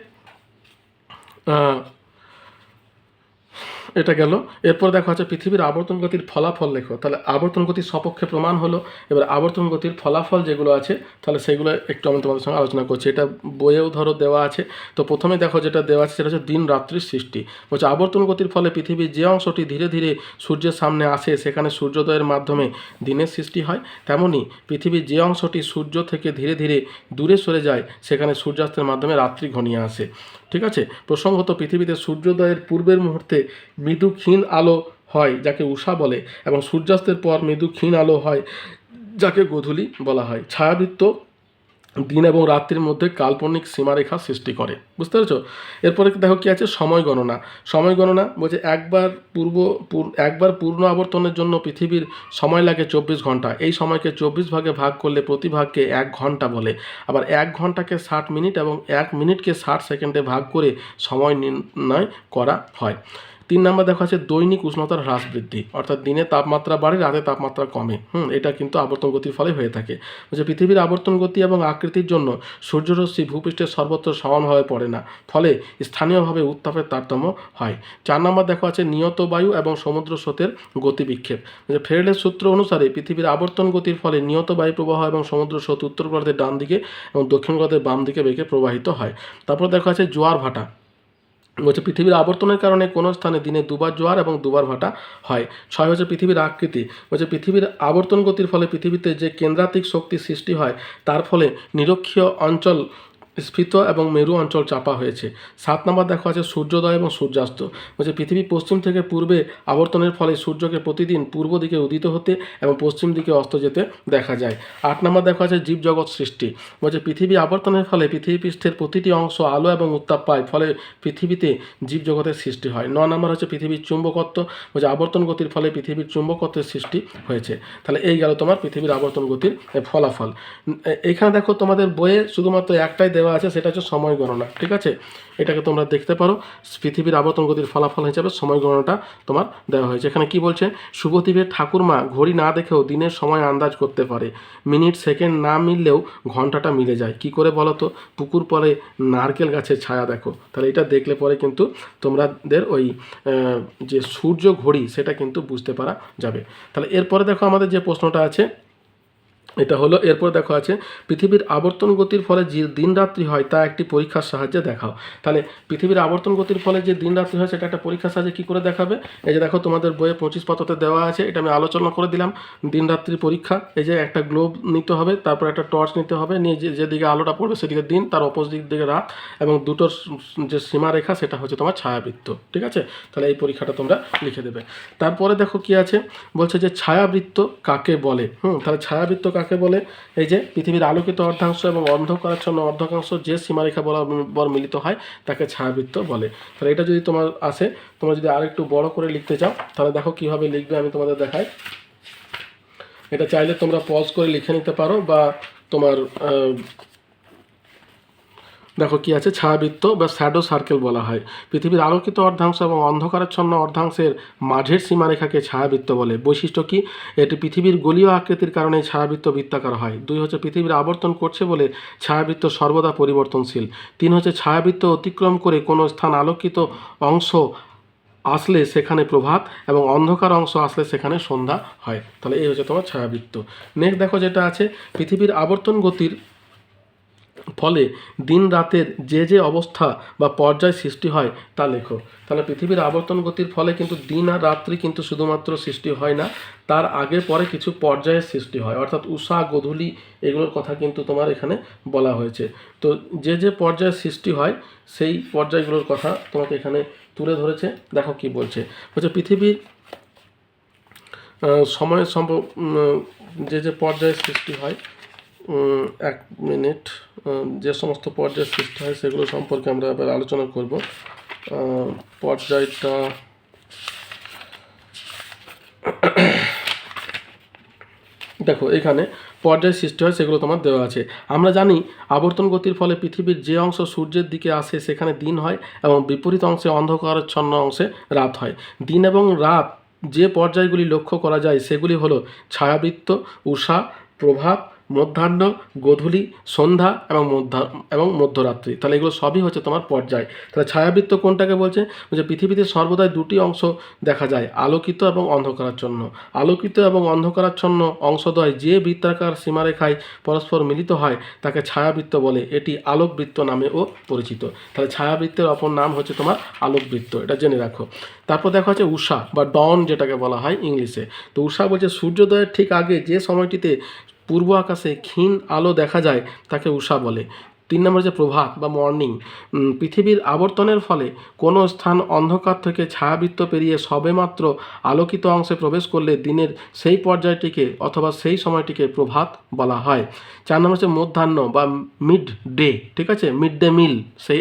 এটা গেল। এরপর দেখা হচ্ছে পৃথিবীর আবর্তন গতির ফলাফল লেখো। তাহলে আবর্তন গতির সপক্ষে প্রমাণ হলো। এবার আবর্তন গতির ফলাফল যেগুলো আছে তাহলে সেগুলো একটু আমি তোমাদের সঙ্গে আলোচনা করছি। এটা বইয়েও ধরো দেওয়া আছে। তো প্রথমে দেখো যেটা দেওয়া আছে সেটা হচ্ছে দিন রাত্রির সৃষ্টি। বলছে আবর্তন গতির ফলে পৃথিবীর যে অংশটি ধীরে ধীরে সূর্যের সামনে আসে সেখানে সূর্যোদয়ের মাধ্যমে দিনের সৃষ্টি হয়, তেমনি পৃথিবীর যে অংশটি সূর্য থেকে ধীরে ধীরে দূরে সরে যায় সেখানে সূর্যাস্তের মাধ্যমে রাত্রি ঘনিয়ে আসে। ঠিক আছে। প্রসঙ্গত পৃথিবীতে সূর্যোদয়ের পূর্বের মুহূর্তে মৃদু ক্ষীণ আলো হয় যাকে উষা বলে, এবং সূর্যাস্তের পর মৃদু ক্ষীণ আলো হয় যাকে গোধূলি বলা হয়। ছায়াবৃত্ত দিন এবং রাত্রির মধ্যে কাল্পনিক সীমারেখা সৃষ্টি করে। বুঝতে পেরেছো? এরপরে দেখো কি আছে সময় গণনা। সময় গণনা বলছে একবার পূর্ণ আবর্তনের জন্য পৃথিবীর সময় লাগে 24 ঘন্টা। এই সময়কে 24 ভাগে ভাগ করলে প্রতি ভাগকে 1 ঘন্টা বলে। আবার 1 ঘন্টাকে 60 মিনিট এবং 1 মিনিটকে 60 সেকেন্ডে ভাগ করে সময় নির্ণয় করা হয়। 3 নম্বর দেখা আছে দৈনিক উষ্ণতার হ্রাস বৃদ্ধি, অর্থাৎ দিনে তাপমাত্রা বাড়ে রাতে তাপমাত্রা কমে। এটা কিন্তু আবর্তন গতির ফলে হয়ে থাকে। যে পৃথিবীর আবর্তন গতি এবং আকৃতির জন্য সূর্যরশ্মি ভূপৃষ্ঠের সর্বত্র সমানভাবে পড়ে না, ফলে স্থানীয়ভাবে উত্তাপের তারতম্য হয়। 4 নম্বর দেখা আছে নিয়ত বায়ু এবং সমুদ্র স্রোতের গতি বিক্ষেপ। যে ফেরেলের সূত্র অনুসারে পৃথিবীর আবর্তন গতির ফলে নিয়ত বায়ু প্রবাহ এবং সমুদ্র স্রোত উত্তর গোলার্ধের ডান দিকে এবং দক্ষিণ গোলার্ধের বাম দিকে বেগে প্রবাহিত হয়। তারপর দেখা আছে জোয়ার ভাটা। বলছে পৃথিবীর আবর্তনের কারণে কোনো স্থানে দিনে দুবার জোয়ার এবং দুবার ভাটা হয়। 6 হচ্ছে পৃথিবীর আকৃতি। বলছে পৃথিবীর আবর্তন গতির ফলে পৃথিবীতে যে কেন্দ্রাতিক শক্তি সৃষ্টি হয় তার ফলে নিরক্ষীয় অঞ্চল স্ফীত এবং মেরু অঞ্চল চাপা হয়েছে। 7 নম্বর দেখা আছে সূর্যোদয় এবং সূর্যাস্ত। বলছে পৃথিবী পশ্চিম থেকে পূর্বে আবর্তনের ফলে সূর্যকে প্রতিদিন পূর্ব দিকে উদিত হতে এবং পশ্চিম দিকে অস্ত যেতে দেখা যায়। 8 নম্বর দেখা আছে জীবজগৎ সৃষ্টি। বলছে পৃথিবী আবর্তনের ফলে পৃথিবী পৃষ্ঠের প্রতিটি অংশ আলো এবং উত্তাপ পায়, ফলে পৃথিবীতে জীবজগতের সৃষ্টি হয়। 9 নম্বর হচ্ছে পৃথিবীর চুম্বকত্ব। বলছে আবর্তন গতির ফলে পৃথিবীর চুম্বকত্বের সৃষ্টি হয়েছে। তাহলে এই গেল তোমার পৃথিবীর আবর্তন গতির ফলাফল। এখানে দেখো তোমাদের বইয়ে শুধুমাত্র একটাই দেওয়া আছে, সেটা হচ্ছে সময় গণনা। ঠিক আছে, এটাকে তোমরা দেখতে পারো। পৃথিবীর আবর্তন গতির ফলাফল হিসাবে সময় গণনাটা তোমার দেওয়া হয়েছে। এখানে কি বলছে, শুভদ্বীপের ঠাকুরমা ঘড়ি না দেখেও দিনের সময় আন্দাজ করতে পারে। মিনিট সেকেন্ড না মিললেও ঘন্টাটা মিলে যায়। কি করে বলো তো? পুকুর পরে নারকেল গাছের ছায়া দেখো। তাহলে এটা দেখলে পরে কিন্তু তোমাদের ওই যে সূর্য ঘড়ি সেটা কিন্তু বুঝতে পারা যাবে। তাহলে এরপরে দেখো আমাদের যে প্রশ্নটা আছে এটা হলো, এরপর দেখো আছে পৃথিবীর আবর্তন গতির ফলে যে দিন রাত্রি হয় তা একটি পরীক্ষার সাহায্যে দেখাও। তাহলে পৃথিবীর আবর্তন গতির ফলে যে দিন রাত্রি হয় সেটা একটা পরীক্ষার সাহায্যে কী করে দেখাবে? এই যে দেখো তোমাদের বইয়ে 25 পাতাতে দেওয়া আছে, এটা আমি আলোচনা করে দিলাম। দিন রাত্রি পরীক্ষা, এই যে একটা গ্লোব নিতে হবে, তারপর একটা টর্চ নিতে হবে, নিয়ে যেদিকে আলোটা পড়বে সেদিকে দিন, তার অপোজিট দিকে রাত, এবং দুটোর যে সীমারেখা সেটা হচ্ছে তোমার ছায়াবৃত্ত। ঠিক আছে, তাহলে এই পরীক্ষাটা তোমরা লিখে দেবে। তারপরে দেখো কি আছে, বলছে যে ছায়াবৃত্ত কাকে বলে। তাহলে ছায়াবৃত্ত কাকে বলে? এই যে পৃথিবীর আলোকিত অর্ধাংশ এবং অন্ধকারাচ্ছন্ন অর্ধাংশ যে সীমারেখা বরাবর মিলিত হয় তাকে ছায়াবৃত্ত বলে। তাহলে এটা যদি তোমার আসে, তোমরা যদি আরেকটু বড় করে লিখতে চাও তাহলে দেখো কিভাবে লিখবে, আমি তোমাদের দেখাই। এটা চাইলে তোমরা পজ করে লিখে নিতে পারো, বা তোমার দেখো কি আছে, ছায়াবৃত্ত বা শ্যাডো সার্কেল বলা হয়। পৃথিবীর আলোকিত অর্ধাংশ এবং অন্ধকারাচ্ছন্ন অর্ধাংশের মাঝের সীমারেখাকে ছায়াবৃত্ত বলে। বৈশিষ্ট্য কি? এটি পৃথিবীর গোলীয় আকৃতির কারণে ছায়াবৃত্ত বৃত্তাকার হয়। 2 হচ্ছে পৃথিবীর আবর্তন করছে বলে ছায়াবৃত্ত সর্বদা পরিবর্তনশীল। 3 হচ্ছে ছায়াবৃত্ত অতিক্রম করে কোনো স্থান আলোকিত অংশ আসলে সেখানে প্রভাত এবং অন্ধকার অংশ আসলে সেখানে সন্ধ্যা হয়। তাহলে এই হচ্ছে তোমার ছায়াবৃত্ত। নেক্সট দেখো যেটা আছে, পৃথিবীর আবর্তন গতির ফলে দিন রাতের যে অবস্থা বা পর্যায় সৃষ্টি হয় তা লেখো। তাহলে পৃথিবীর আবর্তন গতির ফলে কিন্তু দিন আর রাত্রি কিন্তু শুধুমাত্র সৃষ্টি হয় না, তার আগে পরে কিছু পর্যায়ের সৃষ্টি হয়, অর্থাৎ উষা গোধূলি এগুলোর কথা কিন্তু তোমার এখানে বলা হয়েছে। তো যে পর্যায়ের সৃষ্টি হয় সেই পর্যায়গুলোর কথা তোমাকে এখানে তুলে ধরেছে। দেখো কি বলছে, পৃথিবীর সময়ের যে পর্যায়ের সৃষ্টি হয়, 1 মিনিট, যে সমস্ত পর্যায়ের সৃষ্টি হয় সেগুলো সম্পর্কে আমরা এবার আলোচনা করব। পর্যায়টা দেখো, এখানে পর্যায় সৃষ্টি হয় সেগুলো তোমার দেওয়া আছে। আমরা জানি আবর্তন গতির ফলে পৃথিবীর যে অংশ সূর্যের দিকে আসে সেখানে দিন হয় এবং বিপরীত অংশে অন্ধকারাচ্ছন্ন অংশে রাত হয়। দিন এবং রাত যে পর্যায়গুলি লক্ষ্য করা যায় সেগুলি হলো ছায়াবৃত্ত, উষা, প্রভাত, মধ্যাহ্ন, গোধূলি, সন্ধ্যা এবং মধ্যরাত্রি। তাহলে এগুলো সবই হচ্ছে তোমার পর্যায়। তাহলে ছায়াবৃত্ত কোনটাকে বলছে? পৃথিবীতে সর্বদাই দুটি অংশ দেখা যায়, আলোকিত এবং অন্ধকারাচ্ছন্ন। আলোকিত এবং অন্ধকারাচ্ছন্ন অংশদ্বয় যে বৃত্তাকার সীমারেখায় পরস্পর মিলিত হয় তাকে ছায়াবৃত্ত বলে। এটি আলোকবৃত্ত নামেও পরিচিত। তাহলে ছায়াবৃত্তের অপর নাম হচ্ছে তোমার আলোকবৃত্ত, এটা জেনে রাখো। তারপর দেখা হচ্ছে উষা বা ডন যেটাকে বলা হয় ইংলিশে। তো উষা বলছে সূর্যোদয়ের ঠিক আগে যে সময়টিতে পূর্ব আকাশে ক্ষীণ আলো দেখা যায় তাকে উষা বলে। 3 নম্বর যে প্রভাত বা মর্নিং, পৃথিবীর আবর্তনের ফলে কোনো স্থান অন্ধকার থেকে ছায়াবৃত্ত পেরিয়ে সবেমাত্র আলোকিত অংশে প্রবেশ করলে দিনের সেই পর্যায়টিকে অথবা সেই সময়টিকে প্রভাত বলা হয়। 4 নম্বর হচ্ছে মধ্যাহ্ন বা মিড ডে, ঠিক আছে, মিড ডে মিল,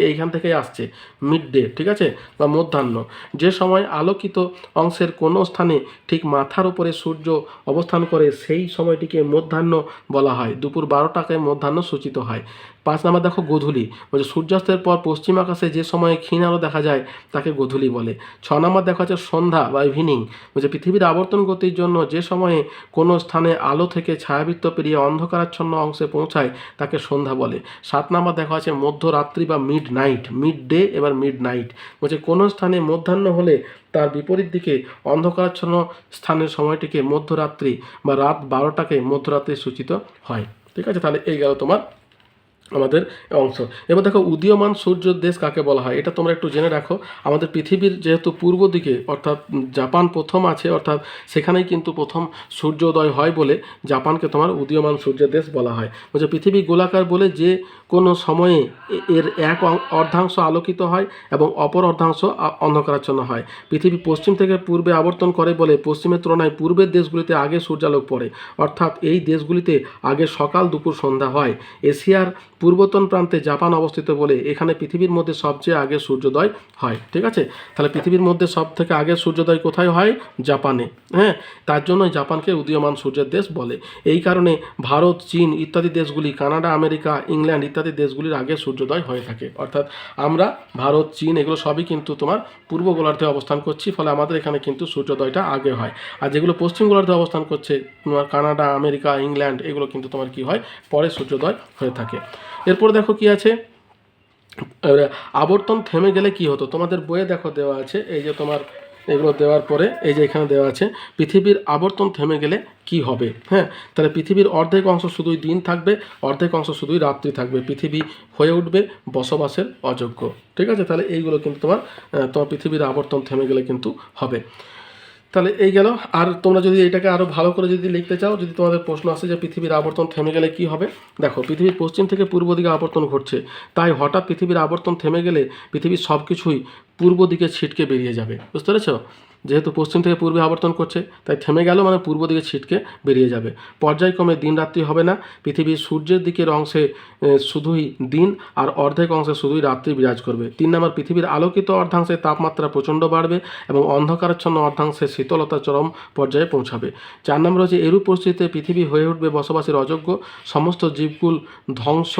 এইখান থেকেই আসছে মিড ডে, ঠিক আছে, বা মধ্যাহ্ন। যে সময় আলোকিত অংশের কোনো স্থানে ঠিক মাথার উপরে সূর্য অবস্থান করে সেই সময়টিকে মধ্যাহ্ন বলা হয়। দুপুর 12টাকে মধ্যাহ্ন সূচিত হয়। 5 নম্বর দেখো গোধূলি, সূর্যাস্তের পর পশ্চিম আকাশে যে সময়ে ক্ষীণ আলো দেখা যায় তাকে গোধূলি বলে। 6 নম্বর দেখা হচ্ছে সন্ধ্যা বা ইভিনিং, পৃথিবীর আবর্তন গতির জন্য যে সময়ে কোনো স্থানে আলো থেকে ছায়াবৃত্ত পেরিয়ে অন্ধকারাচ্ছন্ন অংশে পৌঁছায় তাকে সন্ধ্যা বলে। 7 নম্বর দেখা হচ্ছে মধ্যরাত্রি বা মিড নাইট, মিড ডে এবার মিড নাইট, কোনো স্থানে মধ্যাহ্ন হলে তার বিপরীত দিকে অন্ধকারাচ্ছন্ন স্থানের সময়টিকে মধ্যরাত্রি বা রাত 12টাকে মধ্যরাত্রি সূচিত হয়। ঠিক আছে, তাহলে এই গেল তোমার আমাদের অংশ। এবার দেখো উদীয়মান সূর্যের দেশ কাকে বলা হয়, এটা তোমরা একটু জেনে রাখো। আমাদের পৃথিবীর যেহেতু পূর্ব দিকে অর্থাৎ জাপান প্রথম আছে, অর্থাৎ সেখানেই কিন্তু প্রথম সূর্যোদয় হয় বলে জাপানকে তোমার উদীয়মান সূর্যের দেশ বলা হয়। পৃথিবী গোলাকার বলে যে কোনো সময়ে এর এক অর্ধাংশ আলোকিত হয় এবং অপর অর্ধাংশ অন্ধকারাচ্ছন্ন হয়। পৃথিবী পশ্চিম থেকে পূর্বে আবর্তন করে বলে পশ্চিমের তুলনায় পূর্বের দেশগুলিতে আগে সূর্যালোক পড়ে, অর্থাৎ এই দেশগুলিতে আগে সকাল দুপুর সন্ধ্যা হয়। এশিয়ার পূর্বতন প্রান্তে জাপান অবস্থিত বলে এখানে পৃথিবীর মধ্যে সবচেয়ে আগে সূর্যোদয় হয়। ঠিক আছে, তাহলে পৃথিবীর মধ্যে সব থেকে আগে সূর্যোদয় কোথায় হয়? জাপানে। হ্যাঁ, তার জন্যই জাপানকে উদীয়মান সূর্যের দেশ বলে। এই কারণে ভারত, চীন ইত্যাদি দেশগুলি, কানাডা, আমেরিকা, ইংল্যান্ড ইত্যাদি দেশগুলির আগে সূর্যোদয় হয়ে থাকে। অর্থাৎ আমরা ভারত, চীন এগুলো সবই কিন্তু তোমার পূর্ব গোলার্ধে অবস্থান করছি, ফলে আমাদের এখানে কিন্তু সূর্যোদয়টা আগে হয়। আর যেগুলো পশ্চিম গোলার্ধে অবস্থান করছে তোমার কানাডা, আমেরিকা, ইংল্যান্ড এগুলো কিন্তু তোমার কি হয়? পরে সূর্যোদয় হয়ে থাকে। এরপর দেখো কি আছে, আবর্তন থেমে গেলে কি হতো? তোমাদের বইয়ে দেখো দেওয়া আছে, এই যে তোমার এগুলো দেওয়ার পরে এই যে এখানে দেওয়া আছে পৃথিবীর আবর্তন থেমে গেলে কি হবে। হ্যাঁ, তাহলে পৃথিবীর অর্ধেক অংশ শুধুই দিন থাকবে, অর্ধেক অংশ শুধুই রাত্রি থাকবে, পৃথিবী হয়ে উঠবে বসবাসের অযোগ্য। ঠিক আছে, তাহলে এইগুলো কিন্তু তোমার পৃথিবীর আবর্তন থেমে গেলে কিন্তু হবে। তাহলে এই গেল। আর তোমরা যদি এটাকে আরও ভালো করে যদি লিখতে চাও, যদি তোমাদের প্রশ্ন আসে যে পৃথিবীর আবর্তন থেমে গেলে কি হবে, দেখো পৃথিবীর পশ্চিম থেকে পূর্ব দিকে আবর্তন ঘটছে, তাই হঠাৎ পৃথিবীর আবর্তন থেমে গেলে পৃথিবীর সব কিছুই পূর্ব দিকে ছিটকে বেরিয়ে যাবে। বুঝতে পেরেছো? যেহেতু পশ্চিম থেকে পূর্বে আবর্তন করছে তাই থেমে গেল, মানে পূর্ব দিকে ছিটকে বেরিয়ে যাবে। পর্যায়ক্রমে দিন রাত্রি হবে না, পৃথিবীর সূর্যের দিকের অংশে শুধুই দিন আর অর্ধেক অংশে শুধুই রাত্রি বিরাজ করবে। 3 নম্বর, পৃথিবীর আলোকিত অর্ধাংশে তাপমাত্রা প্রচণ্ড বাড়বে এবং অন্ধকারাচ্ছন্ন অর্ধাংশে শীতলতা চরম পর্যায়ে পৌঁছাবে। 4 নম্বর হচ্ছে এরূপ পরিস্থিতিতে পৃথিবী হয়ে উঠবে বসবাসের অযোগ্য, সমস্ত জীবকুল ধ্বংস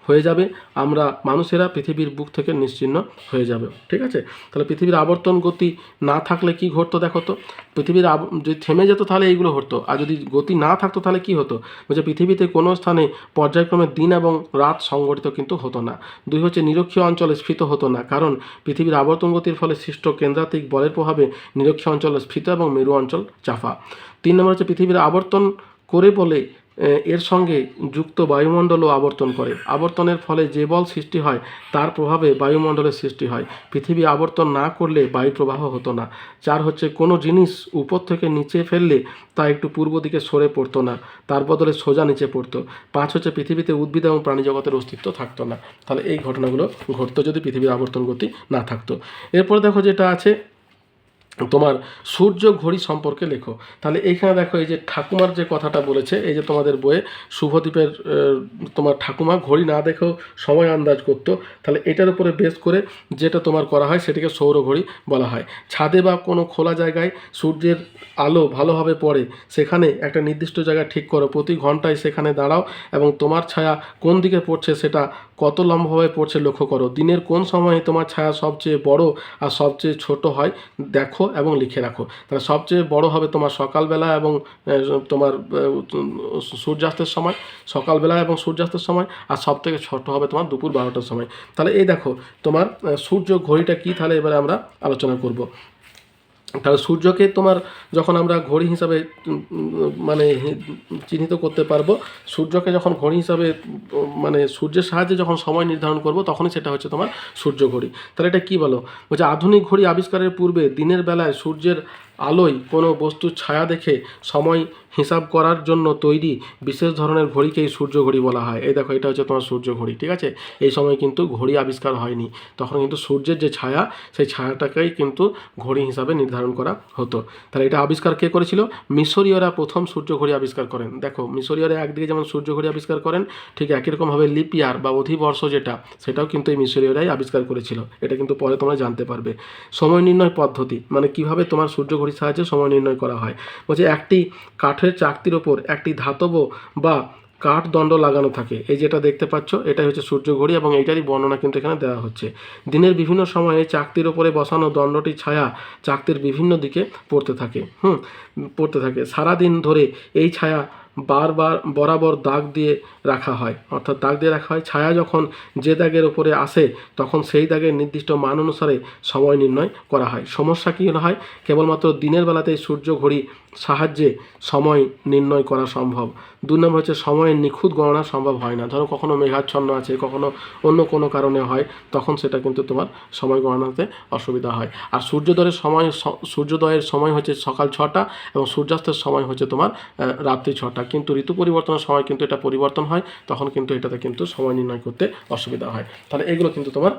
হয়ে যাবে, আমরা মানুষেরা পৃথিবীর বুক থেকে নিশ্চিহ্ন হয়ে যাবে। ঠিক আছে, তাহলে পৃথিবীর আবর্তন গতি না থাকলে কি ঘটতো দেখো তো, পৃথিবীর যদি থেমে যেত তাহলে এইগুলো হতো, আর যদি গতি না থাকতো তাহলে কি হতো, বলছে পৃথিবীতে কোনো স্থানে পর্যায়ক্রমে দিন এবং রাত সংগঠিত কিন্তু হতো না। 2 হচ্ছে নিরক্ষীয় অঞ্চলে স্ফীত হতো না, কারণ পৃথিবীর আবর্তন গতির ফলে সৃষ্ট কেন্দ্রাতিক বলের প্রভাবে নিরক্ষীয় অঞ্চল স্ফীত এবং মেরু অঞ্চল চাপা। 3 নম্বর হচ্ছে পৃথিবীর আবর্তন করে বলে এর সঙ্গে যুক্ত বায়ুমণ্ডলও আবর্তন করে। আবর্তনের ফলে যে বল সৃষ্টি হয় তার প্রভাবে বায়ুমণ্ডলের সৃষ্টি হয়। পৃথিবী আবর্তন না করলে বায়ু প্রবাহ হতো না। 4 হচ্ছে কোনো জিনিস উপর থেকে নিচে ফেললে তা একটু পূর্ব দিকে সরে পড়তো না, তার বদলে সোজা নিচে পড়তো। 5 হচ্ছে পৃথিবীতে উদ্ভিদ এবং প্রাণী জগতের অস্তিত্ব থাকতো না। তাহলে এই ঘটনাগুলো ঘটতো যদি পৃথিবীর আবর্তন গতি না থাকতো। এরপর দেখো যেটা আছে তোমার সূর্য ঘড়ি সম্পর্কে লেখো। তাহলে এইখানে দেখো এই যে ঠাকুমার যে কথাটা বলেছে, এই যে তোমাদের বইয়ে শুভদ্বীপের তোমার ঠাকুমা ঘড়ি না দেখেও সময় আন্দাজ করতো, তাহলে এটার উপরে বেস করে যেটা তোমার করা হয় সেটাকে সৌর ঘড়ি বলা হয়। ছাদে বা কোনো খোলা জায়গায় সূর্যের আলো ভালোভাবে পড়ে, সেখানে একটা নির্দিষ্ট জায়গা ঠিক করো, প্রতি ঘন্টায় সেখানে দাঁড়াও এবং তোমার ছায়া কোন দিকে পড়ছে সেটা কত লম্বাভাবে পড়ছে লক্ষ্য করো। দিনের কোন সময়ে তোমার ছায়া সবচেয়ে বড় আর সবচেয়ে ছোট হয় দেখো এবং লিখে রাখো। তাহলে সবচেয়ে বড় হবে তোমার সকালবেলা এবং তোমার সূর্যাস্তের সময়, সকালবেলা এবং সূর্যাস্তের সময়, আর সবথেকে ছোট হবে তোমার দুপুর 12টার সময়। তাহলে এই দেখো তোমার সূর্য ঘড়িটা কী, তাহলে এবারে আমরা আলোচনা করব। তাহলে সূর্যকে তোমার যখন আমরা ঘড়ি হিসাবে মানে চিহ্নিত করতে পারবো, সূর্যকে যখন ঘড়ি হিসাবে মানে সূর্যের সাহায্যে যখন সময় নির্ধারণ করব, তখনই সেটা হচ্ছে তোমার সূর্য ঘড়ি। তাহলে এটা কী বলো, বলছে আধুনিক ঘড়ি আবিষ্কারের পূর্বে দিনের বেলায় সূর্যের আলোয় কোনো বস্তুর ছায়া দেখে সময় হিসাব করার জন্য তৈরি বিশেষ ধরনের ঘড়িকেই সূর্য ঘড়ি বলা হয়। এই দেখো এটা হচ্ছে তোমার সূর্য ঘড়ি। ঠিক আছে, এই সময় কিন্তু ঘড়ি আবিষ্কার হয়নি, তখন কিন্তু সূর্যের যে ছায়া সেই ছায়াটাকেই কিন্তু ঘড়ি হিসাবে নির্ধারণ করা হতো। তাহলে এটা আবিষ্কার কে করেছিল, মিশরীয়রা প্রথম সূর্য ঘড়ি আবিষ্কার করেন। দেখো মিশরীয়রা একদিকে যেমন সূর্য ঘড়ি আবিষ্কার করেন, ঠিক একই রকমভাবে লিপ ইয়ার বা অধিবর্ষ যেটা, সেটাও কিন্তু এই মিশরীয়রাই আবিষ্কার করেছিল। এটা কিন্তু পরে তোমরা জানতে পারবে। সময় নির্ণয় পদ্ধতি মানে কিভাবে তোমার সূর্য ঘড়ির সাহায্যে সময় নির্ণয় করা হয়, বলছে একটি কাঠের চাকতির ওপর একটি ধাতব বা কাঠ দণ্ড লাগানো থাকে, এই যেটা দেখতে পাচ্ছ এটাই হচ্ছে সূর্য ঘড়ি এবং এইটারই বর্ণনা কিন্তু এখানে দেওয়া হচ্ছে। দিনের বিভিন্ন সময়ে চাকতির ওপরে বসানো দণ্ডটির ছায়া চাকতির বিভিন্ন দিকে পড়তে থাকে। সারাদিন ধরে এই ছায়া বারবার বরাবর দাগ দিয়ে রাখা হয়, অর্থাৎ দাগ দিয়ে রাখা হয়। ছায়া যখন যে দাগের ওপরে আসে তখন সেই দাগের নির্দিষ্ট মান অনুসারে সময় নির্ণয় করা হয়। সমস্যা কী হয়, কেবলমাত্র দিনের বেলাতেই সূর্য ঘড়ি সাহায্যে সময় নির্ণয় করা সম্ভব। 2 নম্বর হচ্ছে সময়ের নিখুঁত গণনা সম্ভব হয় না। ধরো কখনো মেঘাচ্ছন্ন আছে, কখনো অন্য কোনো কারণে হয়, তখন সেটা কিন্তু তোমার সময় গণনাতে অসুবিধা হয়। আর সূর্যোদয়ের সময় হচ্ছে সকাল 6টা এবং সূর্যাস্তের সময় হচ্ছে তোমার রাত্রি 6টা, কিন্তু ঋতু পরিবর্তনের সময় কিন্তু এটা পরিবর্তন হয়, তখন কিন্তু এটাতে কিন্তু সময় নির্ণয় করতে অসুবিধা হয়। তাহলে এগুলো কিন্তু তোমার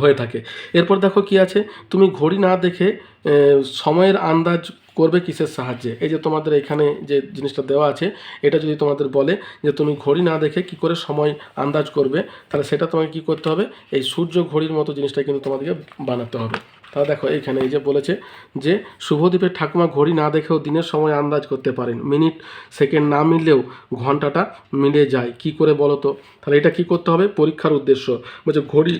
হয়ে থাকে। এরপর দেখো কি আছে, তুমি ঘড়ি না দেখে সময়ের আন্দাজ করবে কিসের সাহায্যে। এই যে তোমাদের এখানে যে জিনিসটা দেওয়া আছে, এটা যদি তোমাদের বলে যে তুমি ঘড়ি না দেখে কি করে সময় আন্দাজ করবে, তাহলে সেটা তোমাকে কি করতে হবে, এই সূর্য ঘড়ির মতো জিনিসটা কিন্তু তোমাদেরকে বানাতে হবে। তাহলে দেখো এইখানে এই যে বলেছে যে শুভদ্বীপের ঠাকুমা ঘড়ি না দেখেও দিনের সময় আন্দাজ করতে পারেন, মিনিট সেকেন্ড না মিললেও ঘন্টাটা মিলে যায়। কি করে বলো তো, তাহলে এটা কি করতে হবে, পরীক্ষার উদ্দেশ্য। বলছে ঘড়ি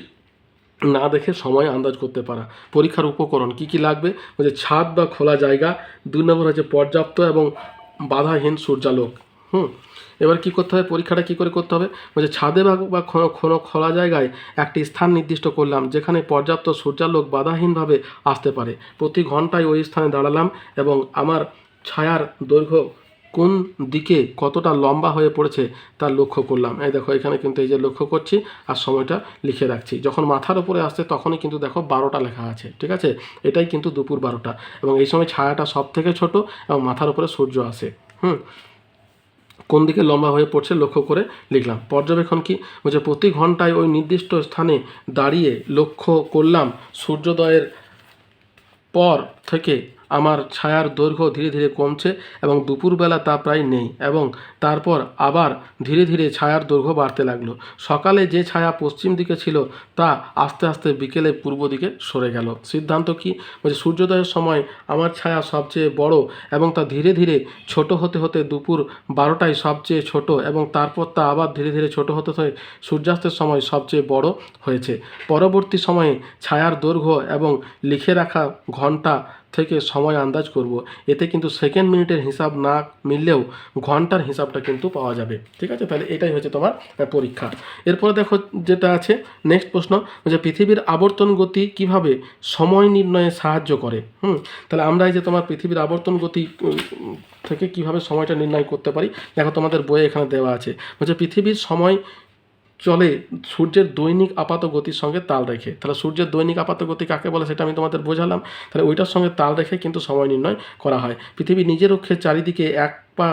না দেখে সময় আন্দাজ করতে পারা। পরীক্ষার উপকরণ কি কি লাগবে, বলছে ছাদ বা খোলা জায়গা। 2 নম্বর হচ্ছে পর্যাপ্ত এবং বাধাহীন সূর্যালোক। এবার কি করতে হবে, পরীক্ষাটা কি করে করতে হবে, বলছে ছাদে বা কোনো খোলা জায়গায় একটি স্থান নির্দিষ্ট করলাম যেখানে পর্যাপ্ত সূর্যালোক বাধাহীনভাবে আসতে পারে। প্রতি ঘন্টায় ওই স্থানে দাঁড়ালাম এবং আমার ছায়ার দৈর্ঘ্য কোন দিকে কতটা লম্বা হয়ে পড়েছে তা লক্ষ্য করলাম। এই দেখো এখানে কিন্তু এই যে লক্ষ্য করছি আর সময়টা লিখে রাখছি। যখন মাথার উপরে আসছে তখনই কিন্তু দেখো 12টা লেখা আছে। ঠিক আছে, এটাই কিন্তু দুপুর 12টা এবং এই সময় ছায়াটা সব থেকে ছোট এবং মাথার উপরে সূর্য আসে। কোন দিকে লম্বা হয়ে পড়ছে লক্ষ্য করে লিখলাম। পর্যবেক্ষণ কি, বলছে প্রতি ঘন্টায় ওই নির্দিষ্ট স্থানে দাঁড়িয়ে লক্ষ্য করলাম সূর্যোদয়ের পর থেকে আমার ছায়ার দৈর্ঘ্য ধীরে ধীরে কমছে এবং দুপুরবেলা তা প্রায় নেই এবং তারপর আবার ধীরে ধীরে ছায়ার দৈর্ঘ্য বাড়তে লাগলো। সকালে যে ছায়া পশ্চিম দিকে ছিল তা আস্তে আস্তে বিকেলে পূর্ব দিকে সরে গেল। সিদ্ধান্ত কি? বলছে সূর্যোদয়ের সময় আমার ছায়া সবচেয়ে বড় এবং তা ধীরে ধীরে ছোট হতে হতে দুপুর 12টায় সবচেয়ে ছোট এবং তারপর তা আবার ধীরে ধীরে ছোট হতে হতে সূর্যাস্তের সময় সবচেয়ে বড় হয়েছে। পরবর্তী সময়ে ছায়ার দৈর্ঘ্য এবং লিখে রাখা ঘন্টা থেকে সময় আন্দাজ করব। এতে কিন্তু সেকেন্ড মিনিটের হিসাব না মিললেও ঘন্টার হিসাবটা কিন্তু পাওয়া যাবে। ঠিক আছে, তাহলে এটাই হচ্ছে তোমার পরীক্ষা। এরপরে দেখো যেটা আছে নেক্সট প্রশ্ন, যে পৃথিবীর আবর্তন গতি কিভাবে সময় নির্ণয়ে সাহায্য করে। তাহলে আমরা এই যে তোমার পৃথিবীর আবর্তন গতি থেকে কিভাবে সময়টা নির্ণয় করতে পারি, দেখো তোমাদের বইয়ে এখানে দেওয়া আছে। বলছে পৃথিবীর সময় চলে সূর্যের দৈনিক আপাত গতির সঙ্গে তাল রেখে। তাহলে সূর্যের দৈনিক আপাত গতি কাকে বলে সেটা আমি তোমাদের বোঝালাম। তাহলে ওইটার সঙ্গে তাল রেখে কিন্তু সময় নির্ণয় করা হয়। পৃথিবী নিজের অক্ষে চারিদিকে এক পা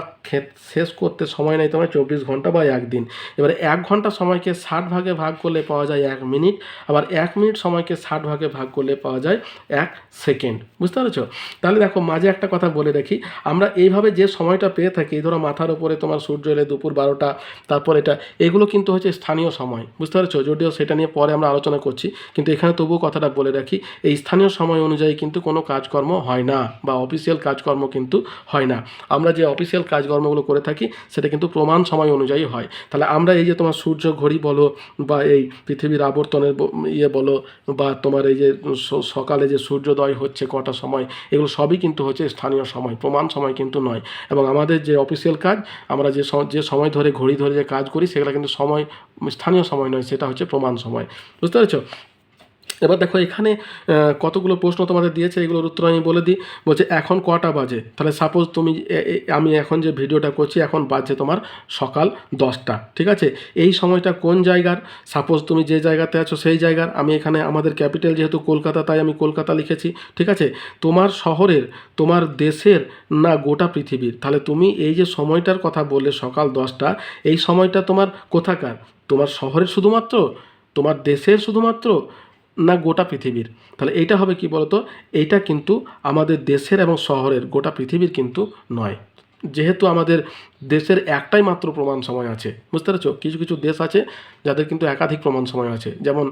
শেষ করতে সময় নেয় তোমার 24 ঘন্টা বা একদিন। এবারে 1 ঘন্টা সময়কে 60 ভাগে ভাগ করলে পাওয়া যায় 1 মিনিট, আবার 1 মিনিট সময়কে 60 ভাগে ভাগ করলে পাওয়া যায় 1 সেকেন্ড। বুঝতে পেরেছো? তাহলে দেখো মাঝে একটা কথা বলে রাখি, আমরা এইভাবে যে সময়টা পেয়ে থাকি, ধরো মাথার উপরে তোমার সূর্য এলে দুপুর 12টা, তারপর এটা, এগুলো কিন্তু হচ্ছে স্থানীয় সময়। বুঝতে পারছো? যদিও সেটা নিয়ে পরে আমরা আলোচনা করছি, কিন্তু এখানে তবুও কথাটা বলে রাখি, এই স্থানীয় সময় অনুযায়ী কিন্তু কোনো কাজকর্ম হয় না বা অফিসিয়াল কাজকর্ম কিন্তু হয় না। আমরা যে অফিসিয়াল কাজকর্মগুলো করে থাকি সেটা কিন্তু প্রমাণ সময় অনুযায়ী হয়। তাহলে আমরা এই যে তোমার সূর্য ঘড়ি বলো বা এই পৃথিবীর আবর্তনের বলো বা তোমার এই যে সকালে যে সূর্যোদয় হচ্ছে কটা সময়, এগুলো সবই কিন্তু হচ্ছে স্থানীয় সময়, প্রমাণ সময় কিন্তু নয়। এবং আমাদের যে অফিসিয়াল কাজ, আমরা যে সময় ধরে ঘড়ি ধরে যে কাজ করি, সেগুলো কিন্তু সময় স্থানীয় সময় নয়, সেটা হচ্ছে প্রমাণ সময়। বুঝতে পেরেছো? এবার দেখো এখানে কতগুলো প্রশ্ন তোমাদের দিয়েছে, এগুলোর উত্তর আমি বলে দিই। বলছে এখন কটা বাজে। তাহলে সাপোজ তুমি আমি এখন যে ভিডিওটা করছি এখন বাজছে তোমার সকাল 10টা। ঠিক আছে, এই সময়টা কোন জায়গার? সাপোজ তুমি যে জায়গাতে আছো সেই জায়গার। আমি এখানে আমাদের ক্যাপিটাল যেহেতু কলকাতা, তাই আমি কলকাতা লিখেছি। ঠিক আছে, তোমার শহরের, তোমার দেশের, না গোটা পৃথিবীর? তাহলে তুমি এই যে সময়টার কথা বললে সকাল 10টা, এই সময়টা তোমার কোথাকার? তোমার শহরের শুধুমাত্র, তোমার দেশের শুধুমাত্র, না গোটা পৃথিবীর? তাহলে এইটা হবে কি বলতো, এইটা কিন্তু আমাদের দেশের এবং শহরের, গোটা পৃথিবীর কিন্তু নয়। যেহেতু আমাদের দেশের একটাই মাত্র প্রমাণ সময় আছে। বুঝতে পেরেছো? কিছু কিছু দেশ আছে যাদের কিন্তু একাধিক প্রমাণ সময় আছে, যেমন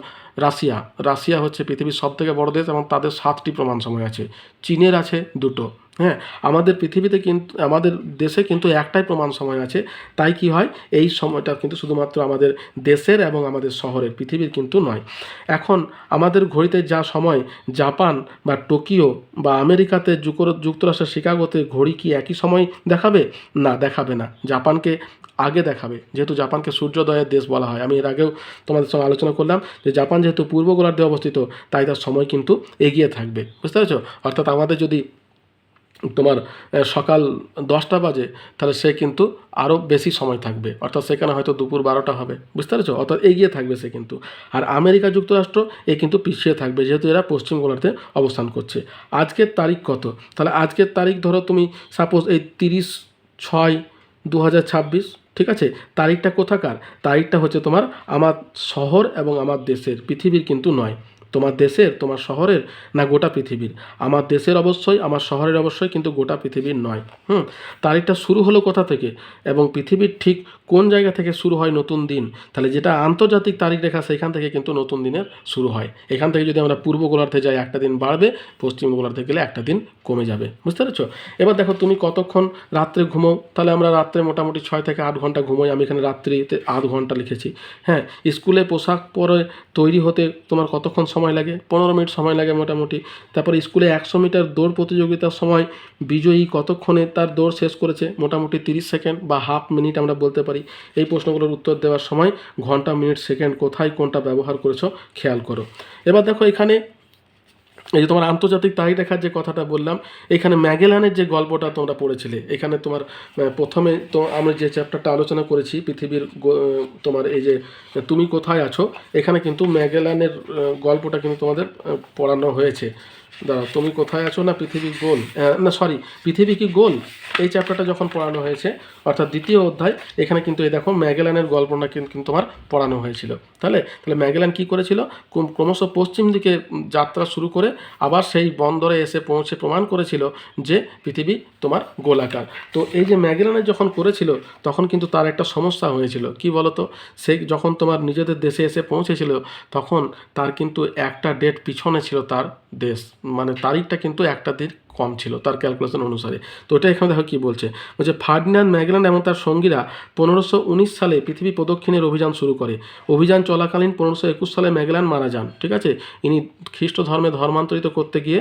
রাশিয়া হচ্ছে পৃথিবীর সবথেকে বড় দেশ এবং তাদের 7টি প্রমাণ সময় আছে। চীনের আছে 2টো। হ্যাঁ, আমাদের পৃথিবীতে কিন্তু, আমাদের দেশে কিন্তু একটাই প্রমাণ সময় আছে। তাই কি হয়, এই সময়টা কিন্তু শুধুমাত্র আমাদের দেশের এবং আমাদের শহরের, পৃথিবীর কিন্তু নয়। এখন আমাদের ঘড়িতে যা সময় জাপান বা টোকিও বা আমেরিকাতে যুক্তরাষ্ট্রের শিকাগোতে ঘড়ি কি একই সময় দেখাবে? না, দেখাবে না। জাপানকে আগে দেখাবে, যেহেতু জাপানকে সূর্যোদয়ের দেশ বলা হয়। আমি এর আগেও তোমাদের সঙ্গে আলোচনা করলাম যে জাপান যেহেতু পূর্ব গোলার্ধে অবস্থিত, তাই তার সময় কিন্তু এগিয়ে থাকবে। বুঝতে পেরেছো? অর্থাৎ আমাদের যদি তোমার সকাল 10টা বাজে, তাহলে সে কিন্তু আরও বেশি সময় থাকবে, অর্থাৎ সেখানে হয়তো দুপুর 12টা হবে। বুঝতে পেরেছো? অর্থাৎ এগিয়ে থাকবে সে কিন্তু। আর আমেরিকা যুক্তরাষ্ট্র এ কিন্তু পিছিয়ে থাকবে, যেহেতু এরা পশ্চিম গোলার্ধে অবস্থান করছে। আজকের তারিখ কত? তাহলে আজকের তারিখ ধরো তুমি সাপোজ এই 30/6/2026। ঠিক আছে, তারিখটা কোথাকার? তারিখটা হচ্ছে তোমার আমার শহর এবং আমার দেশের, পৃথিবীর কিন্তু নয়। তোমার দেশের, তোমার শহরের, না গোটা পৃথিবীর? আমার দেশের অবশ্যই, আমার শহরের অবশ্যই, কিন্তু গোটা পৃথিবীর নয়। তারিখটা শুরু হলো কোথা থেকে এবং পৃথিবীর ঠিক কোন জায়গা থেকে শুরু হয় নতুন দিন? তাহলে যেটা আন্তর্জাতিক তারিখ রেখা, সেখান থেকে কিন্তু নতুন দিনের শুরু হয়। এখান থেকে যদি আমরা পূর্ব গোলার্ধে যাই, একটা দিন বাড়বে, পশ্চিম গোলার্ধে গেলে একটা দিন কমে যাবে। বুঝতে পেরেছো? এবার দেখো তুমি কতক্ষণ রাত্রে ঘুমো। তাহলে আমরা রাত্রে মোটামুটি 6 থেকে 8 ঘন্টা ঘুমোই। আমি এখানে রাত্রিতে 8 ঘন্টা লিখেছি। হ্যাঁ, স্কুলে পোশাক পরে তৈরি হতে তোমার কতক্ষণ সময় লাগে? 15 মিনিট সময় লাগে মোটামুটি। তারপরে স্কুলে 100 মিটার দৌড় প্রতিযোগিতার সময় বিজয়ী কতক্ষণে তার দৌড় শেষ করেছে? মোটামুটি 30 সেকেন্ড বা হাফ মিনিট আমরা বলতে পারি। এই প্রশ্নগুলোর উত্তর দেওয়ার সময় ঘন্টা, মিনিট, সেকেন্ড কোথায় কোনটা ব্যবহার করেছো খেয়াল করো। এবার দেখো এখানে এই যে তোমার আন্তর্জাতিক তারিখ রেখার যে কথাটা বললাম, এখানে ম্যাগেলানের যে গল্পটা তোমরা পড়েছিলে, এখানে তোমার প্রথমে তো আমরা যে চ্যাপ্টারটা আলোচনা করেছি পৃথিবীর, তোমার এই যে তুমি কোথায় আছো, এখানে কিন্তু ম্যাগেলানের গল্পটা কিন্তু তোমাদের পড়ানো হয়েছে। দাঁড়াও, তুমি কোথায় আছো না পৃথিবী গোল, না সরি, পৃথিবী কি গোল, এই চ্যাপ্টারটা যখন পড়ানো হয়েছে অর্থাৎ দ্বিতীয় অধ্যায়, এখানে কিন্তু এই দেখো ম্যাগেলানের গল্পটা কিন্তু তোমার পড়ানো হয়েছিল। তাহলে ম্যাগেলান কি করেছিল, ক্রমশ পশ্চিম দিকে যাত্রা শুরু করে আবার সেই বন্দরে এসে পৌঁছে প্রমাণ করেছিল যে পৃথিবী তোমার গোলাকার। তো এই যে ম্যাগেলানের যখন করেছিল তখন কিন্তু তার একটা সমস্যা হয়েছিল, কি বলতো, সে যখন তোমার নিজেদের দেশে এসে পৌঁছেছিল তখন তার কিন্তু একটা ডেট পিছনে ছিল তার দেশ, মানে তারিখটা কিন্তু একটা দিন কম ছিল তার ক্যালকুলেশন অনুসারে। তো এটা এখানে দেখো কী বলছে, ফার্ডিনান্ড ম্যাগেলান এবং তার সঙ্গীরা 1519 সালে পৃথিবী প্রদক্ষিণের অভিযান শুরু করে। অভিযান চলাকালীন 1521 সালে ম্যাগেলান মারা যান, ঠিক আছে। ইনি খ্রিস্ট ধর্মে ধর্মান্তরিত করতে গিয়ে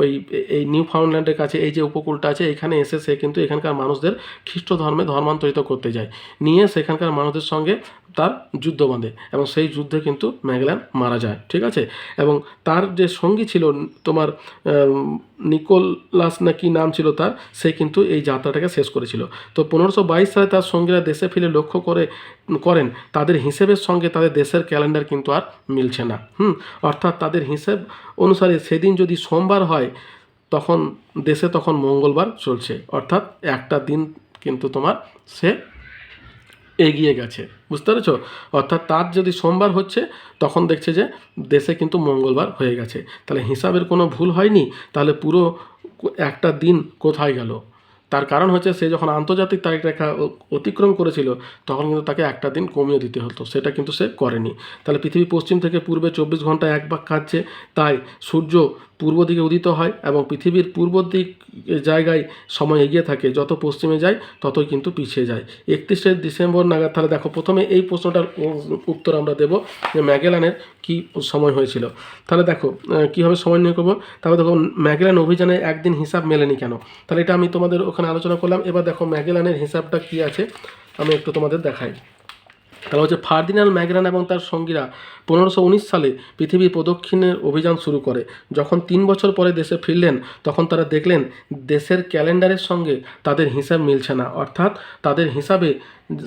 ওই এই নিউ ফাউন্ডল্যান্ডের কাছে এই যে উপকূলটা আছে এখানে এসে সে কিন্তু এখানকার মানুষদের খ্রিস্ট ধর্মে ধর্মান্তরিত করতে যায়, নিয়ে সেখানকার মানুষদের সঙ্গে তার যুদ্ধ বাঁধে এবং সেই যুদ্ধে কিন্তু ম্যাগেলান মারা যায়, ঠিক আছে। এবং তার যে সঙ্গী ছিল তোমার নিকোলাস না কি নাম ছিল তার, সে কিন্তু এই যাত্রাটাকে শেষ করেছিল। তো 1522 সালে তার সঙ্গীরা দেশে ফিরে লক্ষ্য করেন তাদের হিসেবের সঙ্গে তাদের দেশের ক্যালেন্ডার কিন্তু আর মিলছে না। অর্থাৎ তাদের হিসেব অনুসারে সেদিন যদি সোমবার হয় তখন দেশে তখন মঙ্গলবার চলছে, অর্থাৎ একটা দিন কিন্তু তোমার সে এগিয়ে গেছে, বুঝতে পেরেছ। অর্থাৎ তার যদি সোমবার হচ্ছে তখন দেখছে যে দেশে কিন্তু মঙ্গলবার হয়ে গেছে, তাহলে হিসাবের কোনো ভুল হয়নি। তাহলে পুরো একটা দিন কোথায় গেল, তার কারণ হচ্ছে সে যখন আন্তর্জাতিক তারিখ রেখা অতিক্রম করেছিল তখন কিন্তু তাকে একটা দিন কমিয়ে দিতে হতো, সেটা কিন্তু সে করেনি। তাহলে পৃথিবী পশ্চিম থেকে পূর্বে 24 ঘন্টায় এক ভাগ কাটছে, তাই সূর্য পূর্ব দিকে উদিত হয় এবং পৃথিবীর পূর্ব দিক জায়গায় সময় এগিয়ে থাকে, যত পশ্চিমে যায় ততই কিন্তু পিছিয়ে যায়। 31শে ডিসেম্বর নাগাদ, তাহলে দেখো প্রথমে এই প্রশ্নটার উত্তর আমরা দেব যে ম্যাগেলানের কি সময় হয়েছিল। তাহলে দেখো কীভাবে সময় নিয়ে করবো। তারপরে দেখো ম্যাগেলান অভিযানে একদিন হিসাব মেলেনি কেন, তাহলে এটা আমি তোমাদের ওখানে আলোচনা করলাম। এবার দেখো ম্যাগেলানের হিসাবটা কি আছে আমি একটু তোমাদের দেখাই। তাহলে হচ্ছে ফার্দিনান্ড ম্যাগেলান এবং তার সঙ্গীরা 1519 সালে পৃথিবী প্রদক্ষিণের অভিযান শুরু করে। যখন 3 বছর পরে দেশে ফিরলেন তখন তারা দেখলেন দেশের ক্যালেন্ডারের সঙ্গে তাদের হিসাব মিলছে না, অর্থাৎ তাদের হিসাবে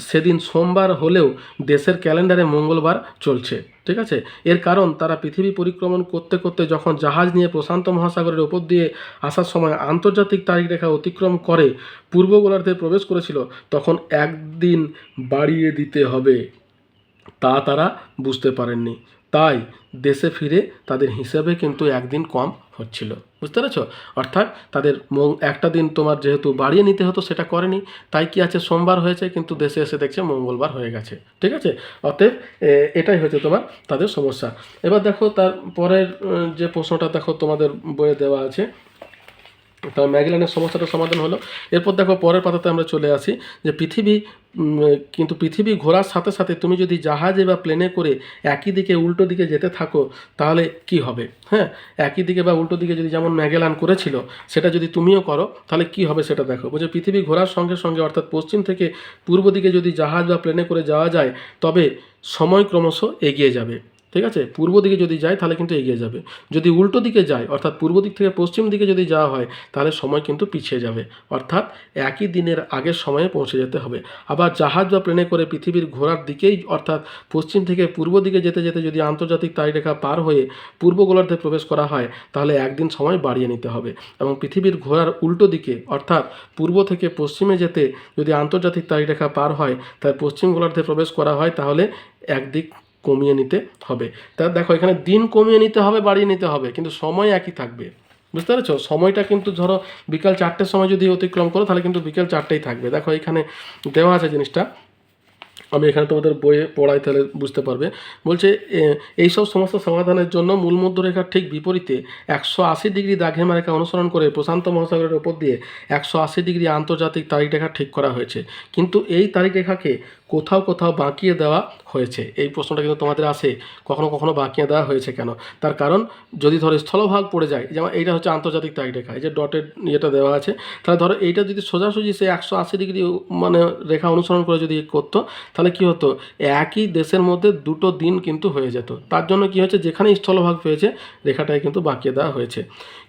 সেদিন সোমবার হলেও দেশের ক্যালেন্ডারে মঙ্গলবার চলছে, ঠিক আছে। এর কারণ তারা পৃথিবী পরিক্রমণ করতে করতে যখন জাহাজ নিয়ে প্রশান্ত মহাসাগরের ওপর দিয়ে আসার সময় আন্তর্জাতিক তারিখ রেখা অতিক্রম করে পূর্ব গোলার্ধে প্রবেশ করেছিল তখন একদিন বাড়িয়ে দিতে হবে তা তারা বুঝতে পারেননি, তাই দেশে ফিরে তাদের হিসাবে কিন্তু একদিন কম হচ্ছিল, বুঝতে পেরেছ। অর্থাৎ তাদের একটা দিন তোমার যেহেতু বাড়িয়ে নিতে হতো সেটা করেনি, তাই কি আছে সোমবার হয়েছে কিন্তু দেশে এসে দেখছে মঙ্গলবার হয়ে গেছে, ঠিক আছে। অতএব এটাই হচ্ছে তোমার তাদের সমস্যা। এবার দেখো তার পরের যে প্রশ্নটা দেখো তোমাদের বইয়ে দেওয়া আছে, তার ম্যাগেলানের সমস্যাটা সমাধান হলো। এরপর দেখো পরের পাতাতে আমরা চলে আসি যে পৃথিবী ঘোরার সাথে সাথে তুমি যদি জাহাজে বা প্লেনে করে একই দিকে উল্টো দিকে যেতে থাকো তাহলে কি হবে। হ্যাঁ, একই দিকে বা উল্টো দিকে যদি যেমন ম্যাগেলান করেছিল সেটা যদি তুমিও করো তাহলে কি হবে সেটা দেখো। বলছে পৃথিবী ঘোরার সঙ্গে সঙ্গে অর্থাৎ পশ্চিম থেকে পূর্ব দিকে যদি জাহাজ বা প্লেনে করে যাওয়া যায় তবে সময় ক্রমশ এগিয়ে যাবে, ঠিক আছে। পূর্ব দিকে যদি যায় তাহলে কিন্তু এগিয়ে যাবে, যদি উল্টো দিকে যায় অর্থাৎ পূর্ব দিক থেকে পশ্চিম দিকে যদি যাওয়া হয় তাহলে সময় কিন্তু পিছিয়ে যাবে, অর্থাৎ একই দিনের আগের সময়ে পৌঁছে যেতে হবে। আবার জাহাজ বা প্লেনে করে পৃথিবীর ঘোরার দিকেই অর্থাৎ পশ্চিম থেকে পূর্ব দিকে যেতে যেতে যদি আন্তর্জাতিক তারিখরেখা পার হয়ে পূর্ব গোলার্ধে প্রবেশ করা হয় তাহলে একদিন সময় বাড়িয়ে নিতে হবে। এবং পৃথিবীর ঘোরার উল্টো দিকে অর্থাৎ পূর্ব থেকে পশ্চিমে যেতে যদি আন্তর্জাতিক তারিখরেখা পার হয় তাই পশ্চিম গোলার্ধে প্রবেশ করা হয় তাহলে একদিক কমিয়ে নিতে হবে। তা দেখো এখানে দিন কমিয়ে নিতে হবে বাড়িয়ে নিতে হবে কিন্তু সময় একই থাকবে, বুঝতে পেরেছো। সময়টা কিন্তু ধরো বিকাল 4টের সময় যদি অতিক্রম করো তাহলে কিন্তু বিকেল 4টেই থাকবে। দেখো এখানে দেওয়া আছে জিনিসটা, আমি এখানে তোমাদের বইয়ে পড়াই তাহলে বুঝতে পারবে। বলছে এইসব সমস্যা সমাধানের জন্য মূলমধ্যরেখার ঠিক বিপরীতে 180 ডিগ্রি দ্রাঘিমা রেখা অনুসরণ করে প্রশান্ত মহাসাগরের ওপর দিয়ে 180 ডিগ্রি আন্তর্জাতিক তারিখ রেখা ঠিক করা হয়েছে, কিন্তু এই তারিখ রেখাকে কোথাও কোথাও বাঁকিয়ে দেওয়া হয়েছে। এই প্রশ্নটা কিন্তু তোমাদের আসে, কখনো কখনো বাঁকিয়ে দেওয়া হয়েছে কেন। তার কারণ যদি ধরো স্থলভাগ পড়ে যায়, যেমন এইটা হচ্ছে আন্তর্জাতিক তারিখ রেখা, এই যে ডটেড ইয়েটা দেওয়া আছে, তাহলে ধরো এইটা যদি সোজাসুজি সে 180 ডিগ্রি মানে রেখা অনুসরণ করে যদি করতো তাহলে কী হতো, একই দেশের মধ্যে দুটো দিন কিন্তু হয়ে যেত। তার জন্য কী হয়েছে, যেখানে স্থলভাগ পেয়েছে রেখাটাই কিন্তু বাঁকিয়ে দেওয়া হয়েছে।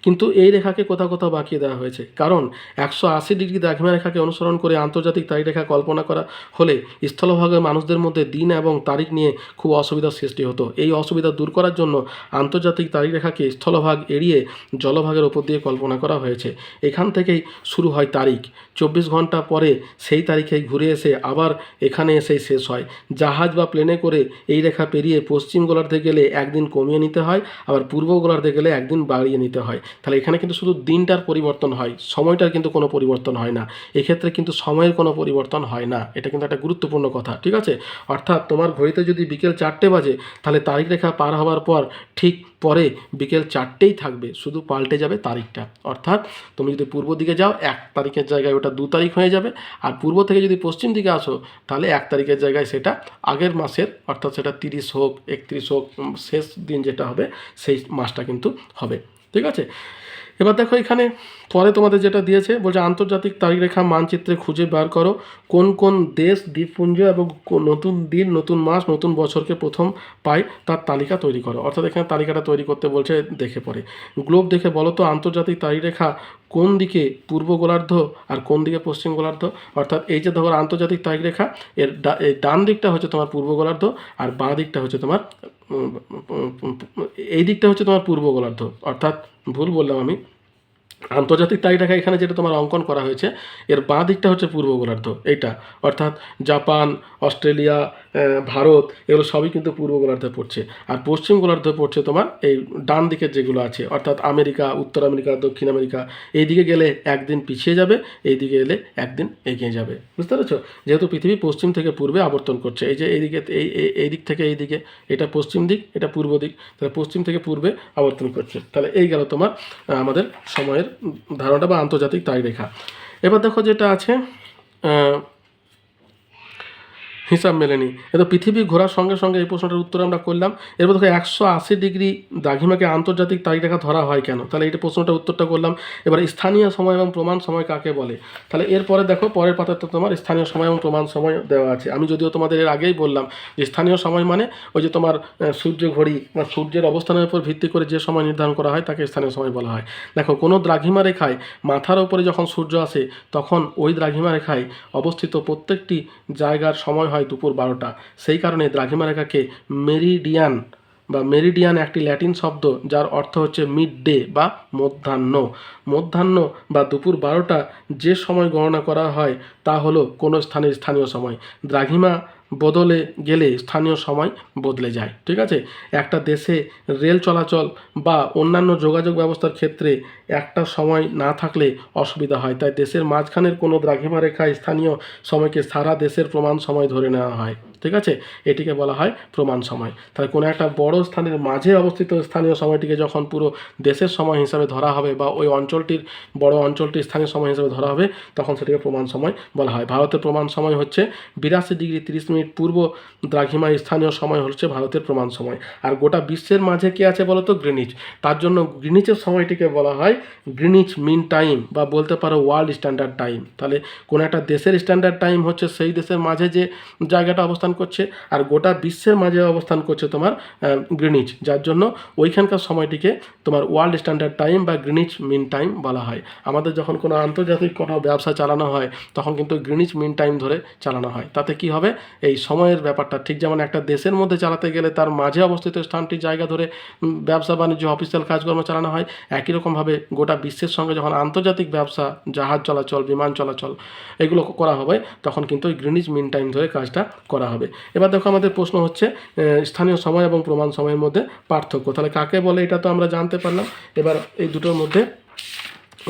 কিন্তু এই রেখাকে কোথাও কোথাও বাঁকিয়ে দেওয়া হয়েছে কারণ 180 ডিগ্রি দ্রাঘিমা রেখাকে অনুসরণ করে আন্তর্জাতিক তারিখ রেখা কল্পনা করা হলে স্থলভাগের মানুষদের মধ্যে দিন এবং তারিখ নিয়ে খুব অসুবিধার সৃষ্টি হতো। এই অসুবিধা দূর করার জন্য আন্তর্জাতিক তারিখ রেখাকে স্থলভাগ এড়িয়ে জলভাগের ওপর দিয়ে কল্পনা করা হয়েছে। এখান থেকেই শুরু হয় তারিখ, 24 ঘন্টা পরে সেই তারিখেই ঘুরে এসে আবার এখানে এসেই শেষ হয়। জাহাজ বা প্লেনে করে এই রেখা পেরিয়ে পশ্চিম গোলার্ধে গেলে একদিন কমিয়ে নিতে হয়, আবার পূর্ব গোলার্ধে গেলে একদিন বাড়িয়ে নিতে হয়। তাহলে এখানে কিন্তু শুধু দিনটার পরিবর্তন হয়, সময়টার কিন্তু কোনো পরিবর্তন হয় না। এক্ষেত্রে কিন্তু সময়ের কোনো পরিবর্তন হয় না, এটা কিন্তু একটা গুরুত্বপূর্ণ কথা, ঠিক আছে। অর্থাৎ তোমার ঘড়িতে যদি বিকেল 4টে বাজে, তাহলে তারিখ রেখা পার হওয়ার পর ঠিক পরে বিকেল 4টেই থাকবে, শুধু পাল্টে যাবে তারিখটা। অর্থাৎ তুমি যদি পূর্ব দিকে যাও 1 তারিখের জায়গায় ওটা 2 তারিখ হয়ে যাবে, আর পূর্ব থেকে যদি পশ্চিম দিকে আসো তাহলে 1 তারিখের জায়গায় সেটা আগের মাসের, অর্থাৎ সেটা 30 হোক 31 হোক, শেষ দিন যেটা হবে সেই মাসটা কিন্তু হবে, ঠিক আছে। এবার দেখো এখানে পরে তোমাদের যেটা দিয়েছে, বলছে আন্তর্জাতিক তারিখরেখা মানচিত্রে খুঁজে বার করো কোন কোন দেশ, দ্বীপপুঞ্জ এবং নতুন দিন, নতুন মাস, নতুন বছরকে প্রথম পায় তার তালিকা তৈরি করো। অর্থাৎ এখানে তালিকাটা তৈরি করতে বলছে, দেখে পড়ে। গ্লোব দেখে বলো তো আন্তর্জাতিক তারিখরেখা কোন দিকে পূর্ব গোলার্ধ আর কোন দিকে পশ্চিম গোলার্ধ। অর্থাৎ এই যে ধরো আন্তর্জাতিক তারিখরেখা, এর এই ডান দিকটা হচ্ছে তোমার পূর্ব গোলার্ধ, আর বাঁ দিকটা হচ্ছে তোমার এই দিকটা হচ্ছে তোমার পূর্ব গোলার্ধ। অর্থাৎ ভুল বললাম আমি, আন্তর্জাতিক তারিখরেখা এখানে যেটা তোমার অঙ্কন করা হয়েছে এর বাঁ দিকটা হচ্ছে পূর্ব গোলার্ধ এইটা। অর্থাৎ জাপান, অস্ট্রেলিয়া, ভারত এগুলো সবই কিন্তু পূর্ব গোলার্ধে পড়ছে, আর পশ্চিম গোলার্ধে পড়ছে তোমার এই ডান দিকের যেগুলো আছে, অর্থাৎ আমেরিকা, উত্তর আমেরিকা, দক্ষিণ আমেরিকা। এই দিকে গেলে একদিন পিছিয়ে যাবে, এই দিকে এলে একদিন এগিয়ে যাবে, বুঝতে পেরেছো। যেহেতু পৃথিবী পশ্চিম থেকে পূর্বে আবর্তন করছে, এই যে এইদিকে এই দিক থেকে এই দিকে, এটা পশ্চিম দিক, এটা পূর্ব দিক, তাহলে পশ্চিম থেকে পূর্বে আবর্তন করছে। তাহলে এই গেল তোমার আমাদের সময়ের ধারণাটা বা আন্তর্জাতিক তারিখরেখা। এবার দেখো যেটা আছে হিসাব মেলেনি। তো পৃথিবী ঘোরার সঙ্গে সঙ্গে এই প্রশ্নটার উত্তর আমরা করলাম। এরপর দেখো 180 ডিগ্রি দ্রাঘিমাকে আন্তর্জাতিক তারিখরেখা ধরা হয় কেন, তাহলে এইটা প্রশ্নটার উত্তরটা করলাম। এবার স্থানীয় সময় এবং প্রমাণ সময় কাকে বলে, তাহলে এরপরে দেখো পরের পাতাতে তোমার স্থানীয় সময় এবং প্রমাণ সময় দেওয়া আছে। আমি যদিও তোমাদের এর আগেই বললাম যে স্থানীয় সময় মানে ওই যে তোমার সূর্য ঘড়ি বা সূর্যের অবস্থানের উপর ভিত্তি করে যে সময় নির্ধারণ করা হয় তাকে স্থানীয় সময় বলা হয়। দেখো কোনো দ্রাঘিমা রেখায় মাথার উপরে যখন সূর্য আসে তখন ওই দ্রাঘিমা রেখায় অবস্থিত প্রত্যেকটি জায়গার সময় হয় দুপুর 12টা। সেই কারণে দ্রাঘিমা রেখাকে মেরিডিয়ান একটি ল্যাটিন শব্দ যার অর্থ হচ্ছে মিড ডে বা মধ্যাহ্ন বা দুপুর 12টা যে সময় গণনা করা হয় তা হলো কোনো স্থানের স্থানীয় সময়। দ্রাঘিমা বদলে গেলে স্থানীয় সময় বদলে যায়, ঠিক আছে। একটা দেশে রেল চলাচল বা অন্যান্য যোগাযোগ ব্যবস্থার ক্ষেত্রে একটা সময় না থাকলে অসুবিধা হয়, তাই দেশের মাঝখানের কোনো দ্রাঘিমা রেখায় স্থানীয় সময়কে সারা দেশের প্রমাণ সময় ধরে নেওয়া হয়, ঠিক আছে। এটিকে বলা হয় প্রমাণ সময়। তাহলে কোনো একটা বড় স্থানের মাঝে অবস্থিত স্থানীয় সময়টিকে যখন পুরো দেশের সময় হিসাবে ধরা হবে বা ওই অঞ্চলটির বড় অঞ্চলটির স্থানীয় সময় হিসাবে ধরা হবে তখন সেটিকে প্রমাণ সময় বলা হয়। ভারতের প্রমাণ সময় হচ্ছে 82 ডিগ্রি 30 মিনিট পূর্ব দ্রাঘিমায় স্থানীয় সময় হচ্ছে ভারতের প্রমাণ সময়। আর গোটা বিশ্বের মাঝে কে আছে বলো তো, গ্রিনিচ। তার জন্য গ্রিনিচের সময়টিকে বলা হয় গ্রিনিচ মিন টাইম বা বলতে পারো ওয়ার্ল্ড স্ট্যান্ডার্ড টাইম। তাহলে কোনো একটা দেশের স্ট্যান্ডার্ড টাইম হচ্ছে সেই দেশের মাঝে যে জায়গাটা অবস্থান করছে, আর গোটা বিশ্বের মাঝে অবস্থান করছে তোমার গ্রিনিচ, যার জন্য ওইখানকার সময়টিকে তোমার ওয়ার্ল্ড স্ট্যান্ডার্ড টাইম বা গ্রিনিচ মিন টাইম বলা হয়। আমাদের যখন কোনো আন্তর্জাতিক কোনো ব্যবসা চালানো হয় তখন কিন্তু গ্রিনিচ মিন টাইম ধরে চালানো হয়। তাতে কি হবে, এই সময়ের ব্যাপারটা ঠিক যেমন একটা দেশের মধ্যে চালাতে গেলে তার মাঝে অবস্থিত স্থানটি জায়গা ধরে ব্যবসা বাণিজ্য অফিসিয়াল কাজকর্ম চালানো হয়, একই রকমভাবে গোটা বিশ্বের সঙ্গে যখন আন্তর্জাতিক ব্যবসা, জাহাজ চলাচল, বিমান চলাচল এগুলো করা হবে তখন কিন্তু ওই গ্রিনিচ মিন টাইম ধরে কাজটা করা হবে। এবার দেখো আমাদের প্রশ্ন হচ্ছে স্থানীয় সময় এবং প্রমাণ সময়ের মধ্যে পার্থক্য। তাহলে কাকে বলে এটা তো আমরা জানতে পারলাম। এবার এই দুটোর মধ্যে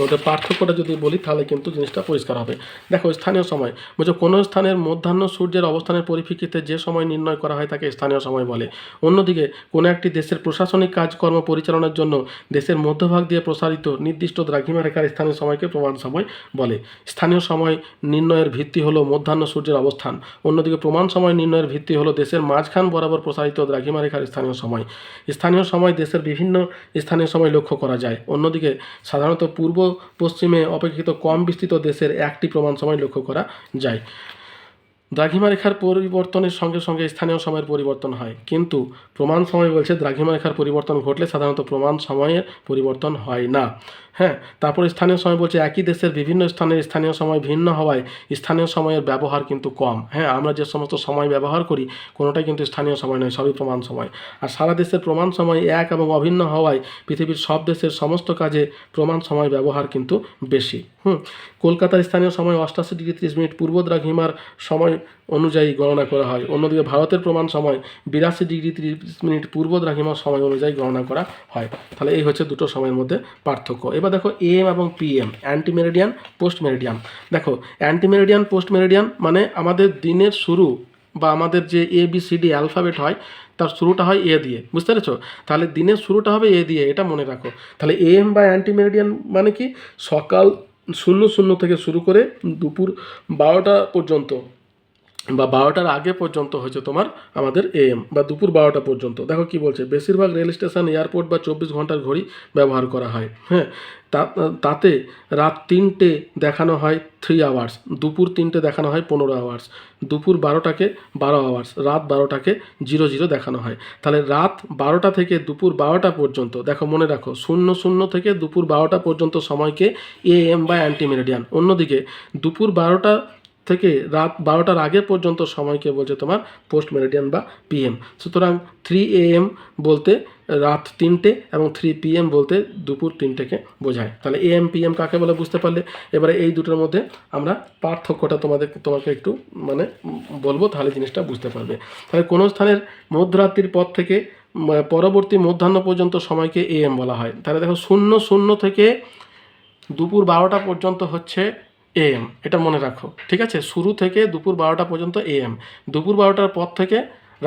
ওদের পার্থক্যটা যদি বলি তাহলে কিন্তু জিনিসটা পরিষ্কার হবে। দেখো স্থানীয় সময় বলছে কোনো স্থানের মধ্যাহ্ন সূর্যের অবস্থানের পরিপ্রেক্ষিতে যে সময় নির্ণয় করা হয় তাকে স্থানীয় সময় বলে। অন্যদিকে কোনো একটি দেশের প্রশাসনিক কাজকর্ম পরিচালনার জন্য দেশের মধ্যভাগ দিয়ে প্রসারিত নির্দিষ্ট দ্রাঘিমা রেখার স্থানীয় সময়কে প্রমাণ সময় বলে। স্থানীয় সময় নির্ণয়ের ভিত্তি হলো মধ্যাহ্ন সূর্যের অবস্থান, অন্যদিকে প্রমাণ সময় নির্ণয়ের ভিত্তি হলো দেশের মাঝখান বরাবর প্রসারিত দ্রাঘিমা রেখার স্থানীয় সময়। স্থানীয় সময় দেশের বিভিন্ন স্থানীয় সময় লক্ষ্য করা যায়, অন্যদিকে সাধারণত পূর্ব পশ্চিমে অপেক্ষিত কম বিস্তৃত দেশের একটি প্রমাণ সময় লক্ষ্য করা যায়। দ্রাঘিমা রেখার পরিবর্তনের সঙ্গে সঙ্গে স্থানীয় সময়ের পরিবর্তন হয়, কিন্তু প্রমাণ সময় বলছে দ্রাঘিমা রেখার পরিবর্তন ঘটলে সাধারণত প্রমাণ সময়ের পরিবর্তন হয় না। হ্যাঁ, তারপরে স্থানীয় সময় বলছে একই দেশের বিভিন্ন স্থানের স্থানীয় সময় ভিন্ন হওয়ায় স্থানীয় সময়ের ব্যবহার কিন্তু কম। হ্যাঁ, আমরা যে সমস্ত সময় ব্যবহার করি কোনোটাই কিন্তু স্থানীয় সময় নয়, সবই প্রমাণ সময়। আর সারা দেশের প্রমাণ সময় এক এবং অভিন্ন হওয়ায় পৃথিবীর সব দেশের সমস্ত কাজে প্রমাণ সময় ব্যবহার কিন্তু বেশি। কলকাতার স্থানীয় সময় 88°30' পূর্ব দ্রাঘিমার সময় অনুযায়ী গণনা করা হয়। অন্যদিকে ভারতের প্রমাণ সময় 82°30' পূর্ব দ্রাঘিমার সময় অনুযায়ী গণনা করা হয়। তাহলে এই হচ্ছে দুটো সময়ের মধ্যে পার্থক্য। এবার দেখো AM এবং PM, anti meridian, post meridian. দেখো অ্যান্টি মেরিডিয়ান, পোস্ট মেরিডিয়ান মানে আমাদের দিনের শুরু বা আমাদের যে ABCD অ্যালফাবেট হয় তার শুরুটা হয় এ দিয়ে, বুঝতে পেরেছো? তাহলে দিনের শুরুটা হবে এ দিয়ে, এটা মনে রাখো। তাহলে AM বা অ্যান্টি মেরিডিয়ান মানে কি, সকাল 00 থেকে শুরু করে দুপুর 12টা পর্যন্ত বা 12টার আগে পর্যন্ত হচ্ছে তোমার আমাদের AM বা দুপুর 12টা পর্যন্ত। দেখো কি বলছে, বেশিরভাগ রেল স্টেশন, এয়ারপোর্ট বা 24 ঘন্টার ঘড়ি ব্যবহার করা হয়। হ্যাঁ, তাতে রাত 3টে দেখানো হয় 3 আওয়ার্স, দুপুর 3টে দেখানো হয় 15 আওয়ার্স, দুপুর 12টাকে 12 আওয়ার্স, রাত 12টাকে 00 দেখানো হয়। তাহলে রাত 12টা থেকে দুপুর 12টা পর্যন্ত, দেখো মনে রাখো 00 থেকে দুপুর 12টা পর্যন্ত সময়কে AM বা অ্যান্টি মেরিডিয়ান। অন্যদিকে দুপুর 12টা থেকে রাত 12টার আগে পর্যন্ত সময়কে বলছে তোমার পোস্ট মেরিডিয়ান বা PM। সুতরাং 3 AM বলতে রাত 3টে এবং 3 PM বলতে দুপুর 3টেকে বোঝায়। তাহলে AM PM কাকে বলে বুঝতে পারলে। এবারে এই দুটোর মধ্যে আমরা পার্থক্যটা তোমাকে একটু মানে বলবো, তাহলে জিনিসটা বুঝতে পারবে। তাহলে কোনো স্থানের মধ্যরাত্রির পর থেকে পরবর্তী মধ্যাহ্ন পর্যন্ত সময়কে AM বলা হয়। তাহলে দেখো 00 থেকে দুপুর 12টা পর্যন্ত হচ্ছে AM, এটা মনে রাখো, ঠিক আছে? শুরু থেকে দুপুর 12টা পর্যন্ত AM, দুপুর 12টার পর থেকে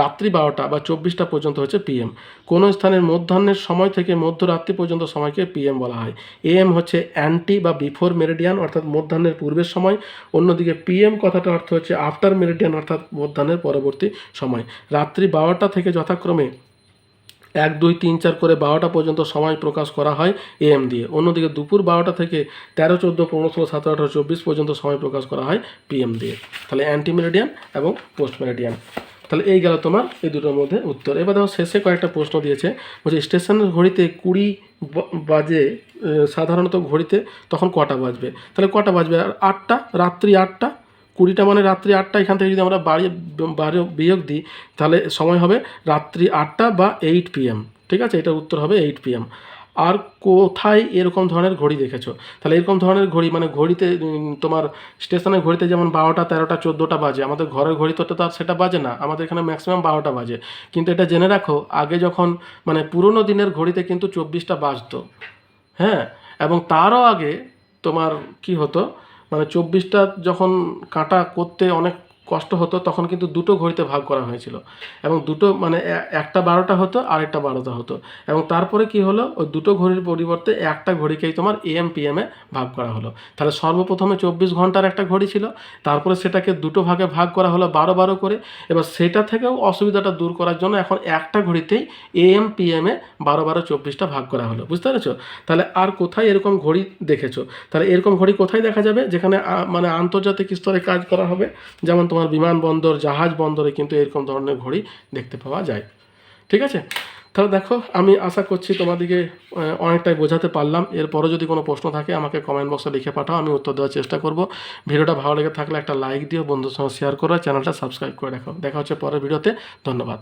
রাত্রি 12টা বা 24টা পর্যন্ত হচ্ছে PM। কোনো স্থানের মধ্যাহ্নের সময় থেকে মধ্যরাত্রি পর্যন্ত সময়কে PM বলা হয়। AM হচ্ছে অ্যান্টি বা বিফোর মেরিডিয়ান, অর্থাৎ মধ্যাহ্নের পূর্বের সময়। অন্যদিকে PM কথাটা অর্থ হচ্ছে আফটার মেরিডিয়ান, অর্থাৎ মধ্যাহ্নের পরবর্তী সময়। রাত্রি 12টা থেকে যথাক্রমে 1, 2, 3, 4 করে 12টা পর্যন্ত সময় প্রকাশ করা হয় AM দিয়ে। অন্যদিকে দুপুর 12টা থেকে 13, 14, 15, 16, 17, 18, 24 পর্যন্ত সময় প্রকাশ করা হয় PM দিয়ে। তাহলে অ্যান্টি মেরিডিয়ান এবং পোস্ট মেরিডিয়ান। তাহলে এই গেল তোমার এই দুটোর মধ্যে উত্তর। এবার দেখো শেষে কয়েকটা প্রশ্ন দিয়েছে, বলছে স্টেশনের ঘড়িতে 20 বাজে, সাধারণত ঘড়িতে তখন কটা বাজবে? তাহলে কটা বাজবে? 8টা, রাত্রি 8টা। 20টা মানে রাত্রি 8টা, এখান থেকে যদি আমরা বিয়োগ দিই তাহলে সময় হবে রাত্রি 8টা বা 8 PM। ঠিক আছে, এটার উত্তর হবে 8 PM। আর কোথায় এরকম ধরনের ঘড়ি দেখেছো? তাহলে এরকম ধরনের ঘড়ি মানে ঘড়িতে তোমার স্টেশনের ঘড়িতে যেমন 12টা, 13টা, 14টা বাজে, আমাদের ঘরের ঘড়িতে তো আর সেটা বাজে না, আমাদের এখানে ম্যাক্সিমাম 12টা বাজে। কিন্তু এটা জেনে রাখো, আগে যখন মানে পুরোনো দিনের ঘড়িতে কিন্তু 24টা বাজতো। হ্যাঁ, এবং তারও আগে তোমার কি হতো, মানে 24টা যখন কাটা করতে অনেক কষ্ট হতো তখন কিন্তু দুটো ঘড়িতে ভাগ করা হয়েছিল, এবং দুটো মানে একটা 12টা হতো আর একটা 12টা হতো, এবং তারপরে কি হলো, ওই দুটো ঘড়ির পরিবর্তে একটা ঘড়িকেই তোমার AM PM এ ভাগ করা হলো। তাহলে সর্বপ্রথমে 24 ঘন্টার একটা ঘড়ি ছিল, তারপরে সেটাকে দুটো ভাগে ভাগ করা হলো 12 করে। এবার সেটা থেকেও অসুবিধাটা দূর করার জন্য এখন একটা ঘড়িতেই AM PM এ 12, 24টা ভাগ করা হলো, বুঝতে পেরেছো? তাহলে আর কোথায় এরকম ঘড়ি দেখেছো? তাহলে এরকম ঘড়ি কোথায় দেখা যাবে? যেখানে মানে আন্তর্জাতিক স্তরে কাজ করা হবে, যেমন তোমার বিমানবন্দর, জাহাজ বন্দরে কিন্তু এরকম ধরনের ঘড়ি দেখতে পাওয়া যায়। ঠিক আছে, তাহলে দেখো আমি আশা করছি তোমাদেরকে অনেকটাই বোঝাতে পারলাম। এরপরও যদি কোনো প্রশ্ন থাকে আমাকে কমেন্ট বক্সে লিখে পাঠাও, আমি উত্তর দেওয়ার চেষ্টা করব। ভিডিওটা ভালো লেগে থাকলে একটা লাইক দিও, বন্ধুর সঙ্গে শেয়ার করো, চ্যানেলটা সাবস্ক্রাইব করে রাখো। দেখা হচ্ছে পরের ভিডিওতে। ধন্যবাদ।